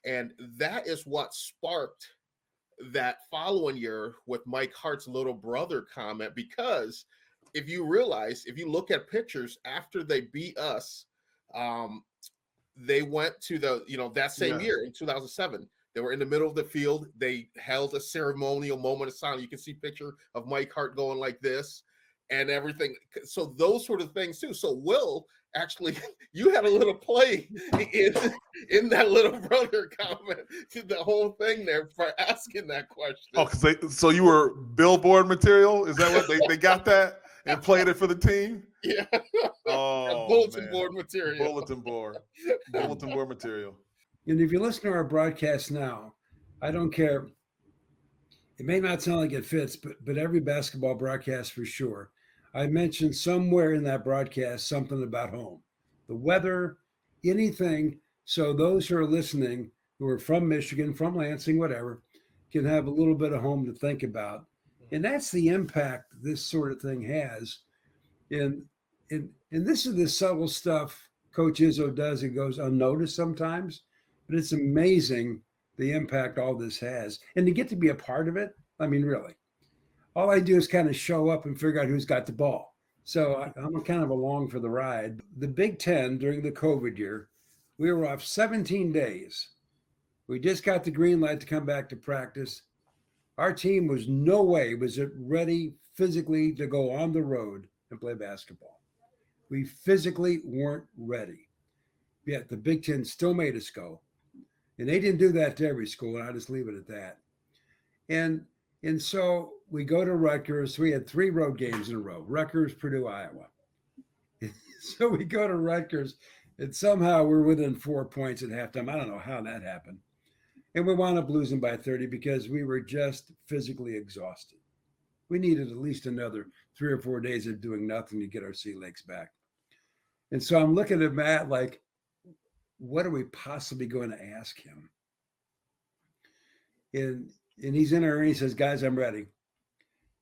S2: And that is what sparked that following year with Mike Hart's little brother comment, because if you look at pictures after they beat us, they went to that same year in 2007. They were in the middle of the field. They held a ceremonial moment of silence. You can see a picture of Mike Hart going like this and everything. So those sort of things too. So Will, actually, you had a little play in that little brother comment to the whole thing there for asking that question.
S1: Oh, so you were billboard material? Is that what they got that and played it for the team?
S2: Yeah.
S1: Oh,
S2: bulletin board material.
S1: Bulletin board material.
S14: And if you listen to our broadcast now, I don't care. It may not sound like it fits, but every basketball broadcast for sure, I mentioned somewhere in that broadcast something about home, the weather, anything. So those who are listening, who are from Michigan, from Lansing, whatever, can have a little bit of home to think about. And that's the impact this sort of thing has. And this is the subtle stuff Coach Izzo does. It goes unnoticed sometimes, but it's amazing the impact all this has. And to get to be a part of it, I mean, really, all I do is kind of show up and figure out who's got the ball. So I'm kind of along for the ride. The Big Ten during the COVID year, we were off 17 days. We just got the green light to come back to practice. Our team was ready physically to go on the road and play basketball. We physically weren't ready. Yet the Big Ten still made us go. And they didn't do that to every school, and I'll just leave it at that. And so we go to Rutgers. We had 3 road games in a row: Rutgers, Purdue, Iowa. So we go to Rutgers, and somehow we're within 4 points at halftime. I don't know how that happened. And we wound up losing by 30 because we were just physically exhausted. We needed at least another 3 or 4 days of doing nothing to get our sea legs back. And so I'm looking at Matt like, what are we possibly going to ask him? And he's in there and he says, guys, I'm ready.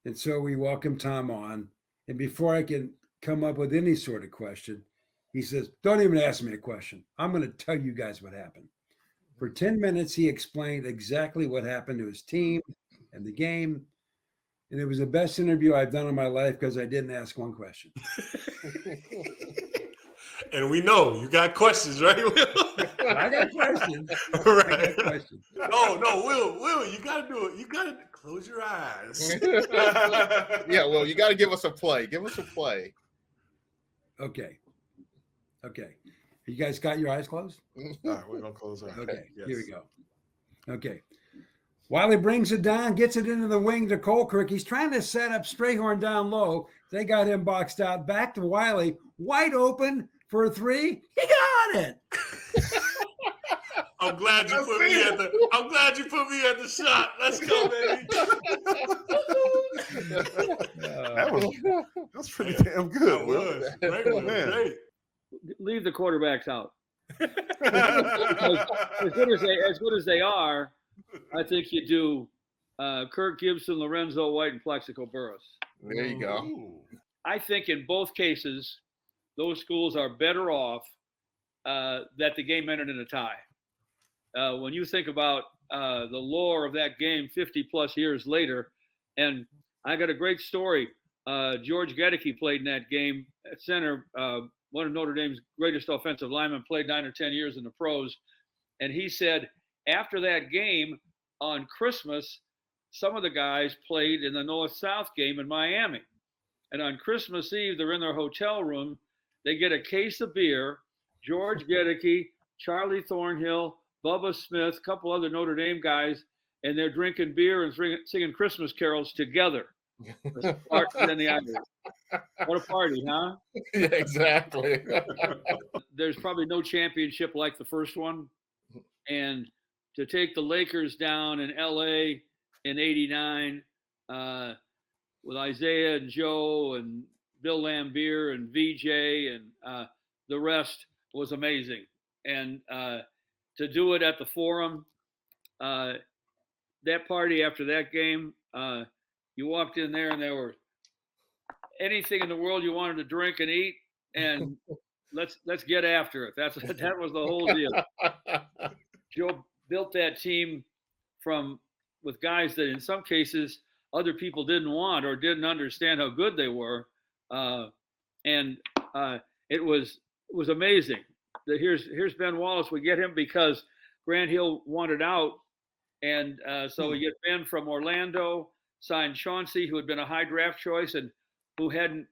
S14: And so we welcome Tom on. And before I can come up with any sort of question, he says, don't even ask me a question. I'm going to tell you guys what happened. For 10 minutes, he explained exactly what happened to his team and the game. And it was the best interview I've done in my life because I didn't ask one question.
S5: And we know you got questions, right, Will?
S14: I got questions.
S5: Right.
S14: I got questions.
S5: No, Will, you got to do it. You got to close your eyes.
S2: Yeah, well, you got to give us a play. Give us a play.
S14: Okay. You guys got your eyes closed?
S1: All right, we're going to close our eyes.
S14: Okay,
S1: Yes.
S14: Here we go. Okay. Wiley brings it down, gets it into the wing to Caulcrick. He's trying to set up Strayhorn down low. They got him boxed out. Back to Wiley, wide open for a 3. He got it.
S5: I'm glad you put me at the shot. Let's go, baby.
S1: That's pretty damn good, Will.
S5: Great.
S15: Leave the quarterbacks out. as good as they are, I think you do Kirk Gibson, Lorenzo White, and Plexico Burress.
S2: There you go.
S15: I think in both cases, those schools are better off that the game ended in a tie. When you think about the lore of that game 50 plus years later, and I got a great story. George Gedeke played in that game at center. One of Notre Dame's greatest offensive linemen, played 9 or 10 years in the pros. And he said after that game on Christmas, some of the guys played in the North-South game in Miami. And on Christmas Eve, they're in their hotel room. They get a case of beer, George Gedeke, Charlie Thornhill, Bubba Smith, a couple other Notre Dame guys, and they're drinking beer and singing Christmas carols together. The Spartans and the Irish. What a party, huh?
S2: Yeah, exactly.
S15: There's probably no championship like the first one. And to take the Lakers down in LA in '89 with Isaiah and Joe and Bill Lambier and VJ and the rest was amazing. And to do it at the Forum, that party after that game, you walked in there and there were anything in the world you wanted to drink and eat, and let's get after it. That was the whole deal. Joe built that team with guys that in some cases other people didn't want or didn't understand how good they were, and it was amazing. Here's Ben Wallace. We get him because Grant Hill wanted out, and so we get Ben from Orlando, signed Chauncey, who had been a high draft choice and who hadn't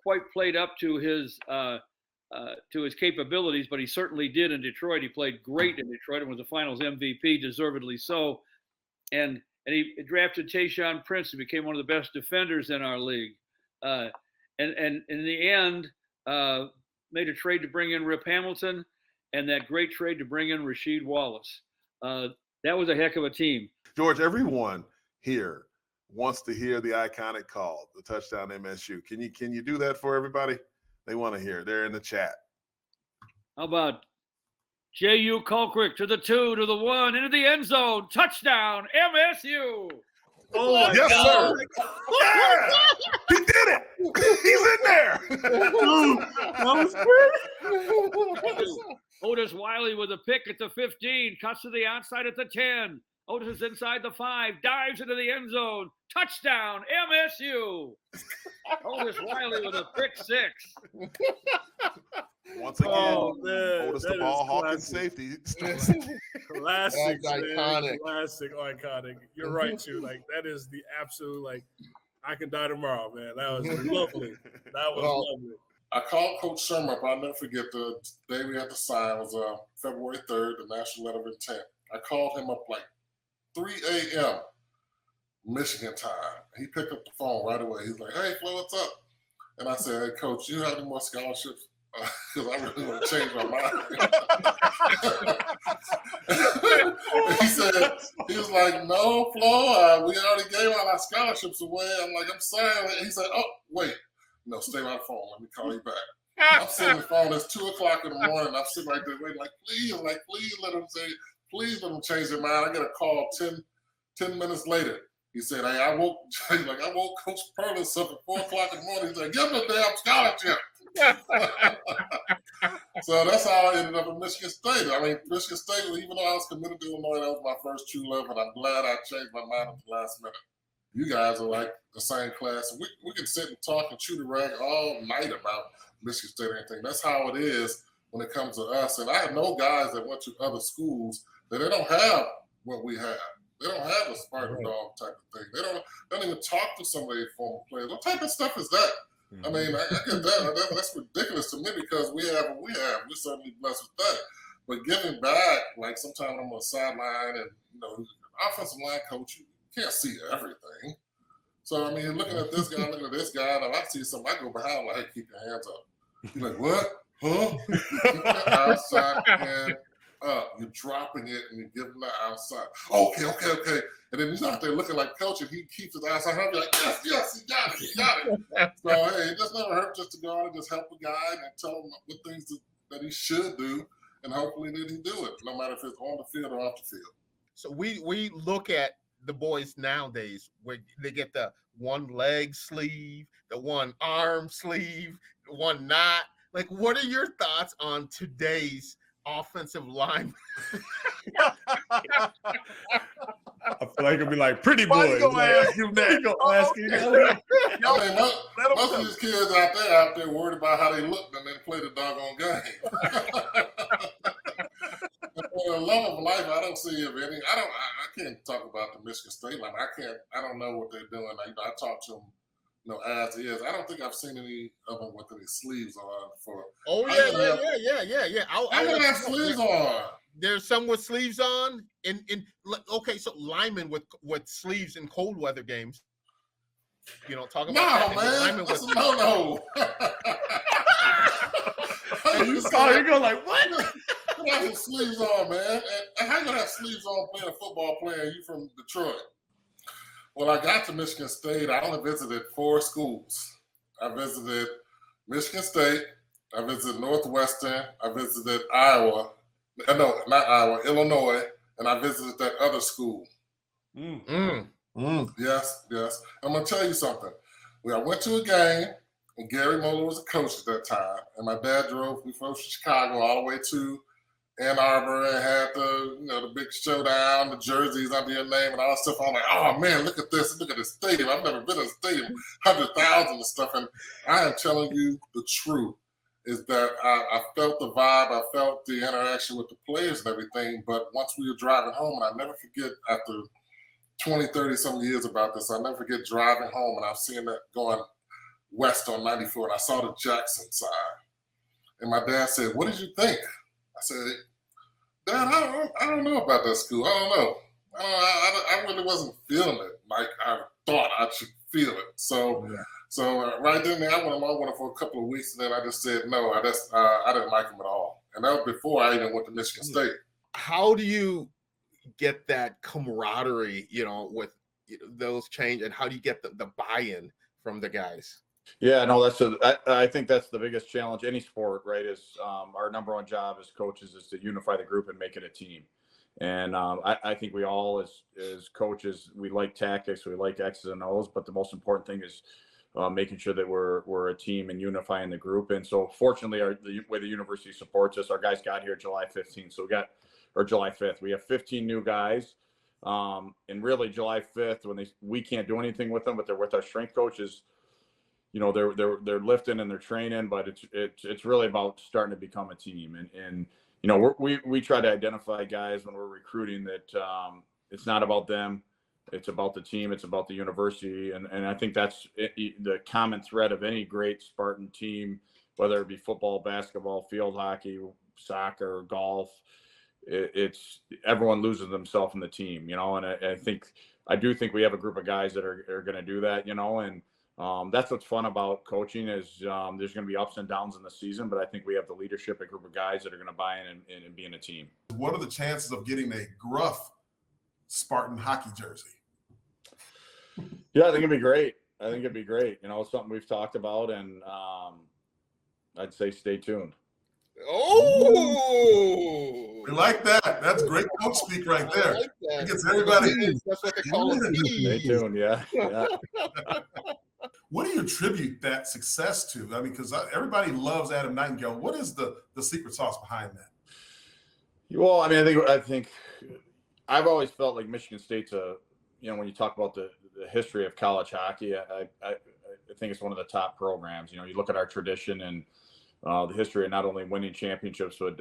S15: quite played up to his capabilities, but he certainly did in Detroit. He played great in Detroit and was a Finals MVP, deservedly so. And he drafted Tayshaun Prince, who became one of the best defenders in our league. And in the end, made a trade to bring in Rip Hamilton, and that great trade to bring in Rasheed Wallace. That was a heck of a team.
S1: George, everyone here wants to hear the iconic call, the touchdown MSU. Can you do that for everybody? They want to hear it. They're in the chat.
S15: How about Jehuu Caulcrick to the 2, to the 1, into the end zone, touchdown MSU.
S1: Oh, yes, sir. Yeah, he did it. He's in there.
S15: That was great. Otis Wiley with a pick at the 15, cuts to the outside at the 10. Otis is inside the 5, dives into the end zone. Touchdown, MSU. Otis Wiley with a pick 6.
S1: Once again, Otis the ball hawking safety.
S5: Classic,
S2: iconic.
S5: Classic, iconic. You're right, too. Like, that is the absolute, like, I can die tomorrow, man. That was lovely. That was lovely.
S16: I called Coach Sherman up. I'll never forget the day we had to sign. It was February 3rd, the National Letter of Intent. I called him up like 3 a.m. Michigan time. He picked up the phone right away. He's like, "Hey, Flo, what's up?" And I said, "Hey, Coach, you have any more scholarships? Because I really want to change my mind." he was like, "No, Flo, we already gave all our scholarships away." I'm like, "I'm sorry." And he said, "Oh, wait. No, stay by the phone. Let me call you back." I'm sitting on the phone. It's 2 o'clock in the morning. I'm sitting right there waiting, please let him say, please let him change their mind. I get a call 10 minutes later. He said, "Hey, I woke Coach Perlis up at 4 o'clock in the morning." He's like, "Give him a damn scholarship." So that's how I ended up at Michigan State. I mean, Michigan State, even though I was committed to Illinois, that was my first true love, and I'm glad I changed my mind at the last minute. You guys are like the same class. We can sit and talk and chew the rag all night about Michigan State or anything. That's how it is when it comes to us. And I know guys that went to other schools that they don't have what we have. They don't have a Spartan Dawg type of thing. They don't even talk to some of their former players. What type of stuff is that? Mm-hmm. I mean, I get that. That's ridiculous to me because we have what we have. We're certainly blessed with that. But giving back, like sometimes I'm on the sideline and, offensive line coach, you can't see everything. So, I mean, looking at this guy, looking at this guy, and if I see something, I go behind like, "Hey, keep your hands up." He's like, "What? Huh?" Keep the outside hand up. You're dropping it and you're giving the outside. Okay. And then he's out there looking like coach and he keeps his outside hand. I'll be like, yes, he got it. So, hey, it just never hurt just to go out and just help a guy and tell him what things that he should do. And hopefully that he do it, no matter if it's on the field or off the field.
S2: So we look at the boys nowadays where they get the one leg sleeve, the one arm sleeve, the one knot. Like, what are your thoughts on today's offensive line?
S5: I feel like it'll be like Pretty Boy.
S1: Why you gonna ask him that?
S5: He gonna ask him that.
S16: Most of these kids out there worried about how they look and then play the doggone game. For the love of life, I don't see if any. I can't talk about the Michigan State line. I don't know what they're doing. I talk to them, as is. I don't think I've seen any of them with any sleeves on.
S2: Yeah.
S16: I don't have sleeves on.
S2: There's some with sleeves on. So linemen with sleeves in cold weather games. Talk about
S16: No,
S2: that.
S16: man, that's a no.
S1: And you saw it, you go like, what?
S16: You have some sleeves on, man. And how you gonna have sleeves on playing football playing? You from Detroit. Well, I got to Michigan State. I only visited 4 schools. I visited Michigan State. I visited Northwestern. I visited Iowa. No, not Iowa, Illinois. And I visited that other school. Yes. I'm going to tell you something. I went to a game, and Gary Moeller was a coach at that time. And my dad drove me from Chicago all the way to Ann Arbor and had the big showdown, the jerseys under your name and all that stuff. I'm like, oh man, look at this. Look at this stadium. I've never been in a stadium, 100,000 and stuff. And I am telling you the truth is that I felt the vibe. I felt the interaction with the players and everything. But once we were driving home, and I never forget after 20, 30 some years about this, I'll never forget driving home and I'm seeing that going west on 94 and I saw the Jackson side. And my dad said, what did you think? I said, Dad, I don't know about that school. I don't know. I really wasn't feeling it like I thought I should feel it. So right then I went along with it for a couple of weeks, and then I just said no. I didn't like him at all, and that was before I even went to Michigan State.
S2: How do you get that camaraderie, with those change, and how do you get the buy-in from the guys?
S17: Yeah, no, I think that's the biggest challenge. Any sport, right, is our number one job as coaches is to unify the group and make it a team. And I think we all, as coaches, we like tactics, we like X's and O's, but the most important thing is making sure that we're a team and unifying the group. And so, fortunately, the way the university supports us, our guys got here July 15th, or July 5th. We have 15 new guys. And really, July 5th, we can't do anything with them, but they're with our strength coaches. They're lifting and they're training, but it's really about starting to become a team. And we try to identify guys when we're recruiting that it's not about them, it's about the team, it's about the university. And I think that's the common thread of any great Spartan team, whether it be football, basketball, field hockey, soccer, golf. It's everyone loses themselves in the team, and I do think we have a group of guys that are going to do that, and that's what's fun about coaching is there's going to be ups and downs in the season, but I think we have the leadership, a group of guys that are going to buy in and be in a team.
S1: What are the chances of getting a gruff Spartan hockey jersey?
S17: Yeah, I think it'd be great. It's something we've talked about, and I'd say stay tuned.
S2: Oh,
S1: we like that. That's great coach speak right there. Like that. It gets everybody.
S2: That's what they call it.
S17: Stay tuned. Yeah.
S1: What do you attribute that success to? I mean, because everybody loves Adam Nightingale. What is the secret sauce behind that?
S17: Well, I mean, I think I've always felt like Michigan State's when you talk about the history of college hockey, I think it's one of the top programs. You look at our tradition and the history of not only winning championships, but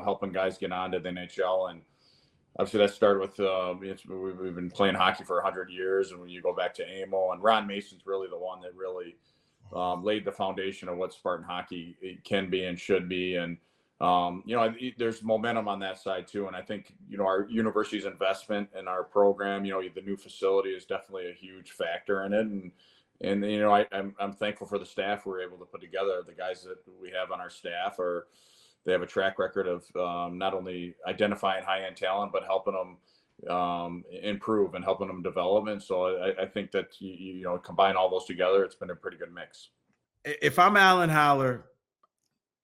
S17: helping guys get onto the NHL. And obviously that started with we've been playing hockey for 100 years, and when you go back to AMO, and Ron Mason's really the one that really laid the foundation of what Spartan hockey can be and should be. And there's momentum on that side too. And I think our university's investment in our program, the new facility is definitely a huge factor in it. And I'm thankful for the staff we're able to put together. The guys that we have on our staff they have a track record of not only identifying high-end talent, but helping them improve and helping them develop. And so I think that you combine all those together, it's been a pretty good mix.
S18: If I'm Alan Howler,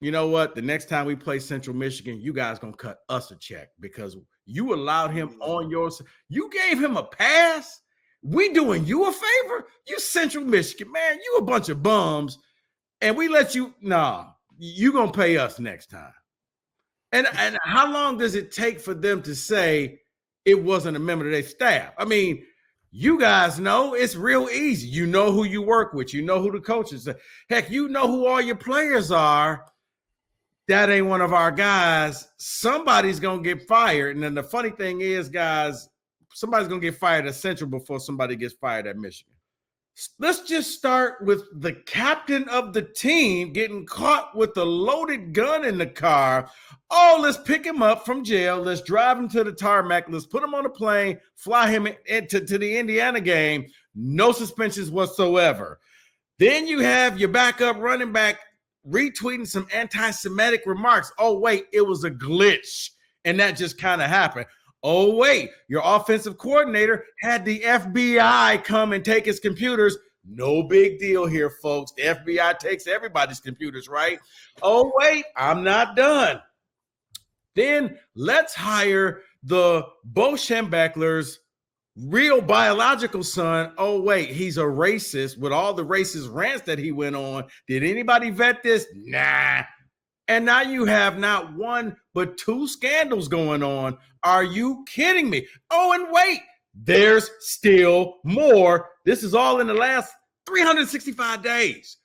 S18: you know what? The next time we play Central Michigan, you guys gonna cut us a check because you allowed him on yours. You gave him a pass. We doing you a favor? You Central Michigan, man, you a bunch of bums. And we let you, you gonna pay us next time. And how long does it take for them to say it wasn't a member of their staff? I mean, you guys know it's real easy. You know who you work with. You know who the coaches are. Heck, you know who all your players are. That ain't one of our guys. Somebody's gonna get fired. And then the funny thing is, guys, somebody's going to get fired at Central before somebody gets fired at Michigan. Let's just start with the captain of the team getting caught with a loaded gun in the car. Oh, let's pick him up from jail. Let's drive him to the tarmac. Let's put him on a plane, fly him into the Indiana game. no suspensions whatsoever. Then you have your backup running back retweeting some anti-Semitic remarks. Oh, wait, it was a glitch. And that just kind of happened. Oh, wait, your offensive coordinator had the FBI come and take his computers. No big deal here, folks. The FBI takes everybody's computers, right? Oh, wait, I'm not done. Then let's hire the Bo Schembechler's real biological son. Oh, wait, he's a racist with all the racist rants that he went on. Did anybody vet this? Nah. And now you have not one, but two scandals going on. Are you kidding me? Oh, and wait, there's still more. This is all in the last 365 days.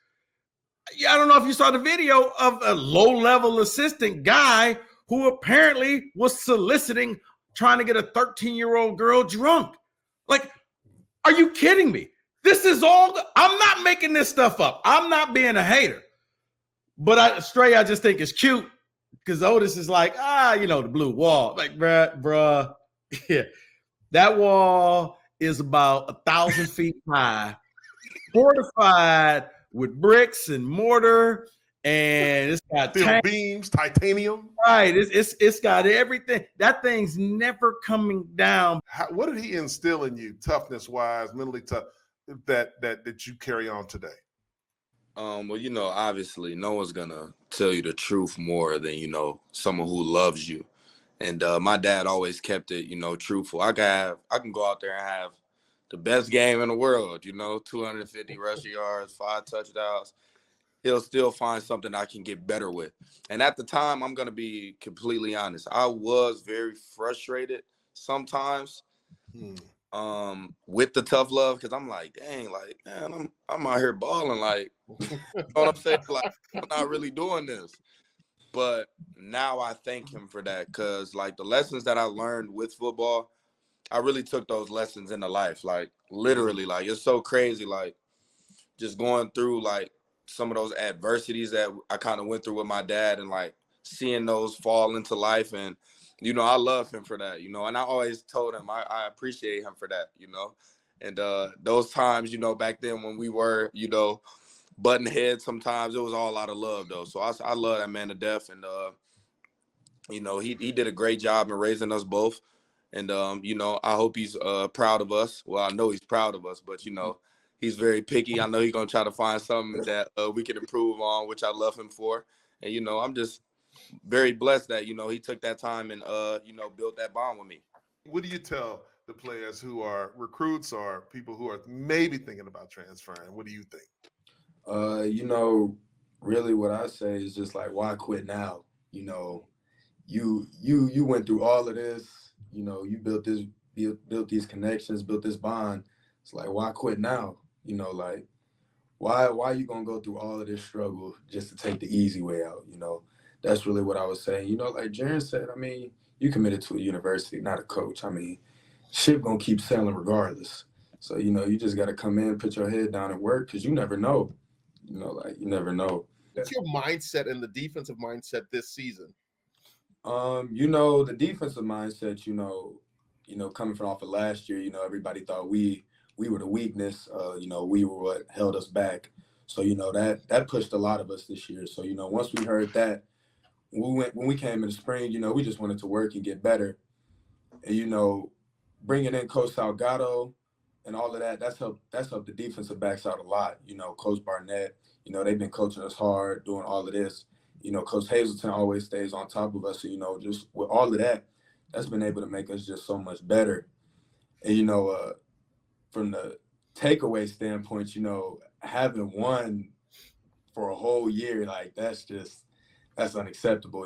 S18: I don't know if you saw the video of a low-level assistant guy who apparently was soliciting, trying to get a 13-year-old girl drunk. Like, are you kidding me? This is all, I'm not making this stuff up. I'm not being a hater. But I just think it's cute because Otis is like, the blue wall. Like, bruh, yeah. That wall is about 1,000 feet high, fortified with bricks and mortar, and it's got
S1: steel beams, titanium.
S18: Right, it's got everything. That thing's never coming down.
S1: What did he instill in you, toughness-wise, mentally tough, that you carry on today?
S19: Well, obviously no one's gonna tell you the truth more than, someone who loves you. And my dad always kept it, truthful. I can go out there and have the best game in the world, 250 rushing yards, 5 touchdowns. He'll still find something I can get better with. And at the time, I'm gonna be completely honest, I was very frustrated sometimes. With the tough love, because I'm like, dang, like, man, I'm out here balling, like, you know what I'm saying? Like, I'm not really doing this. But now I thank him for that, because like the lessons that I learned with football, I really took those lessons into life. Like, literally, like, it's so crazy, like, just going through like some of those adversities that I kind of went through with my dad, and like seeing those fall into life. And I love him for that, and I always told him I appreciate him for that, and those times, back then when we were, butting heads, sometimes it was all out of love though. So I love that man to death. And, he did a great job in raising us both. And, I hope he's proud of us. Well, I know he's proud of us, but, he's very picky. I know he's going to try to find something that we can improve on, which I love him for. And, I'm just very blessed that, he took that time and, built that bond with me.
S1: What do you tell the players who are recruits or people who are maybe thinking about transferring? What do you think?
S20: Really what I say is just like, why quit now? You went through all of this, you built these connections, built this bond. It's like, why quit now? Like, why are you going to go through all of this struggle just to take the easy way out? That's really what I was saying. Like Jaren said, I mean, you committed to a university, not a coach. I mean, shit gonna keep selling regardless. So, you just got to come in, put your head down and work, because you never know. You never know.
S2: What's your mindset and the defensive mindset this season?
S20: The defensive mindset, coming from off of last year, everybody thought we were the weakness. We were what held us back. So, that pushed a lot of us this year. So, once we heard that, when we came in the spring, we just wanted to work and get better. And, bringing in Coach Salgado and all of that, that's helped the defensive backs out a lot. Coach Barnett, they've been coaching us hard, doing all of this. Coach Hazelton always stays on top of us. So, just with all of that, that's been able to make us just so much better. And, from the takeaway standpoint, having won for a whole year, like, that's unacceptable.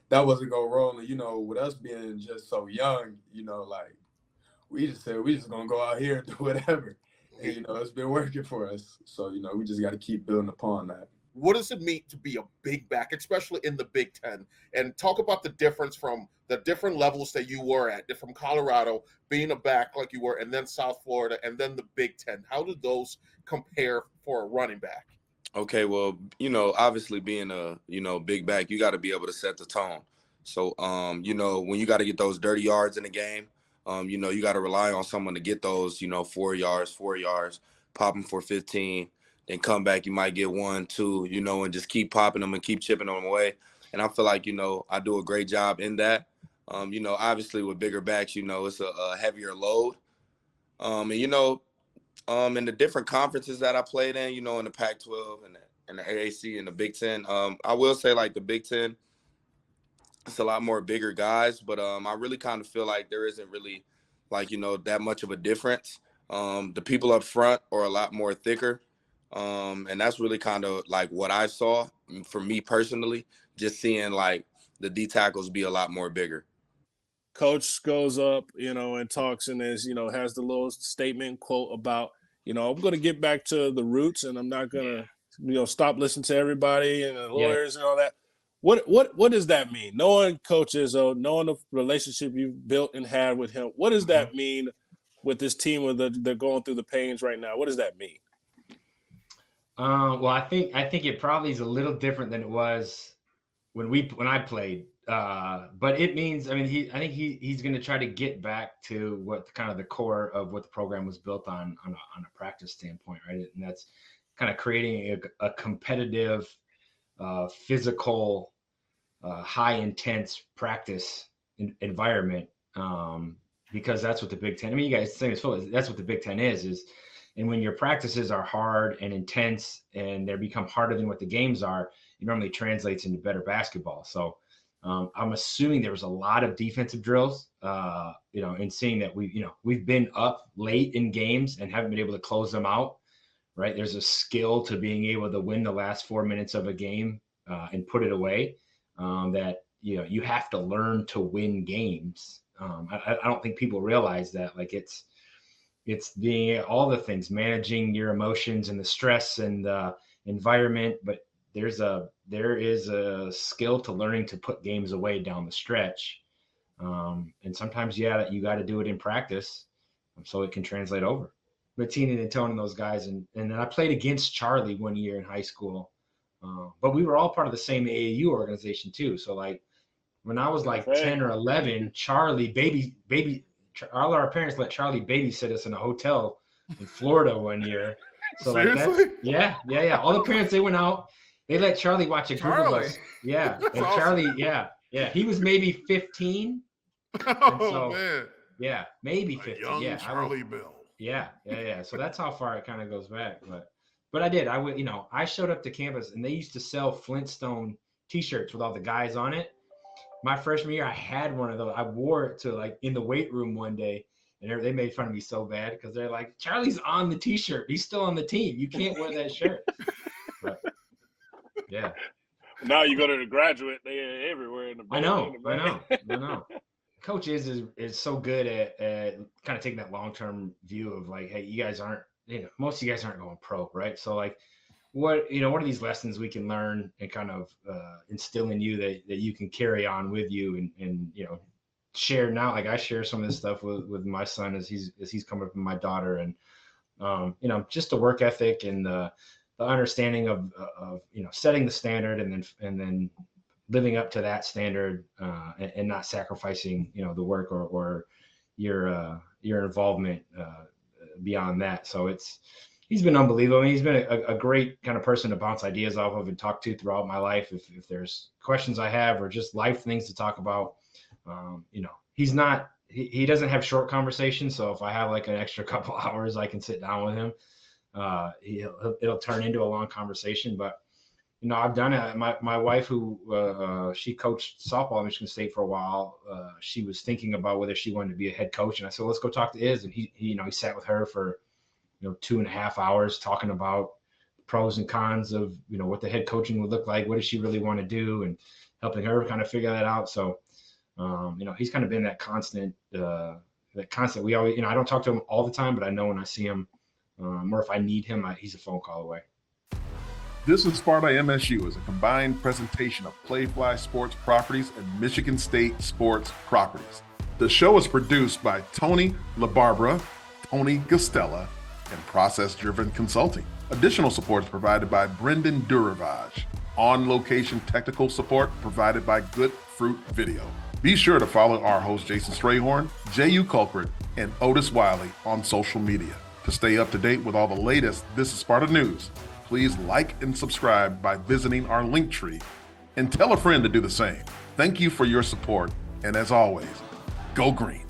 S20: That wasn't gonna roll. And, with us being just so young, like, we just said we just gonna go out here and do whatever. And, it's been working for us. So, we just got to keep building upon that.
S2: What does it mean to be a big back, especially in the Big Ten? And talk about the difference from the different levels that you were at, from Colorado, being a back like you were, and then South Florida, and then the Big Ten. How do those compare for a running back?
S19: Okay, well, obviously being a, big back, you got to be able to set the tone. So, when you got to get those dirty yards in the game, You got to rely on someone to get those, 4 yards, pop them for 15, then come back. You might get 1, 2, and just keep popping them and keep chipping them away. And I feel like, I do a great job in that. Obviously with bigger backs, it's a heavier load. And, in the different conferences that I played in, in the Pac-12 and the AAC and the Big Ten, I will say like the Big Ten, it's a lot more bigger guys, but I really kind of feel like there isn't really like, that much of a difference. The people up front are a lot more thicker. And that's really kind of like what I saw for me personally, just seeing like the D tackles be a lot more bigger.
S5: Coach goes up, and talks and has the little statement quote about, I'm going to get back to the roots and I'm not going to, stop listening to everybody and the lawyers and all that. What does that mean? Knowing Coach Izzo, knowing the relationship you've built and had with him, what does that mean with this team when they're going through the pains right now? What does that mean?
S21: Well, I think it probably is a little different than it was when I played. But it means, I think he's going to try to get back to what kind of the core of what the program was built on a practice standpoint, right? And that's kind of creating a competitive, physical, high intense practice environment, because that's what the Big Ten. You guys same as Phil. That's what the Big Ten is. And when your practices are hard and intense and they become harder than what the games are, it normally translates into better basketball. So I'm assuming there was a lot of defensive drills, and seeing that we've been up late in games and haven't been able to close them out. Right. There's a skill to being able to win the last 4 minutes of a game and put it away, that, you have to learn to win games. I don't think people realize that, like it's being all the things, managing your emotions and the stress and the environment. But there is a skill to learning to put games away down the stretch. And sometimes, you got to do it in practice so it can translate over. But Tieman and Tony and those guys, and then I played against Charlie one year in high school, but we were all part of the same AAU organization too. So like when I was like 10 or 11, Charlie all our parents let Charlie babysit us in a hotel in Florida one year. So
S1: Seriously?
S21: Yeah. All the parents, they went out, they let Charlie watch a group of us. Yeah, and
S1: awesome.
S21: Charlie, yeah, he was maybe 15.
S1: Oh man,
S21: yeah, maybe 15.
S1: Young Charlie Bill.
S21: Yeah. So that's how far it kind of goes back. But I showed up to campus and they used to sell Flintstone t-shirts with all the guys on it. My freshman year, I had one of those. I wore it to like in the weight room one day, and they made fun of me so bad because they're like, Charlie's on the t-shirt. He's still on the team. You can't wear that shirt. But, yeah.
S5: Now you go to the graduate, they're everywhere in the
S21: I know. Coach is so good at kind of taking that long-term view of like, hey, you guys aren't, most of you guys aren't going pro, right? So like, what are these lessons we can learn and kind of instill in you that you can carry on with you and share now? Like I share some of this stuff with my son as he's coming up with my daughter, and just the work ethic and the understanding of setting the standard and then living up to that standard and not sacrificing the work or your involvement beyond that. So he's been unbelievable. I mean, he's been a great kind of person to bounce ideas off of and talk to throughout my life. If there's questions I have or just life things to talk about, he doesn't have short conversations. So if I have like an extra couple hours, I can sit down with him. It'll turn into a long conversation. But I've done it. My wife, who she coached softball at Michigan State for a while, she was thinking about whether she wanted to be a head coach, and I said, let's go talk to Iz. And he sat with her for 2.5 hours talking about pros and cons of what the head coaching would look like. What does she really want to do, and helping her kind of figure that out. So he's kind of been that constant. We always, I don't talk to him all the time, but I know when I see him, or if I need him, he's a phone call away.
S1: This is Sparta MSU is a combined presentation of Playfly Sports Properties and Michigan State Sports Properties. The show is produced by Tony LaBarbera, Tony Gustella, and Process Driven Consulting. Additional support is provided by Brendan Duravage. On-location technical support provided by Good Fruit Video. Be sure to follow our host Jason Strayhorn, Jehuu Caulcrick, and Otis Wiley on social media. To stay up to date with all the latest This is Sparta news, please like and subscribe by visiting our link tree, and tell a friend to do the same. Thank you for your support, and as always, go green.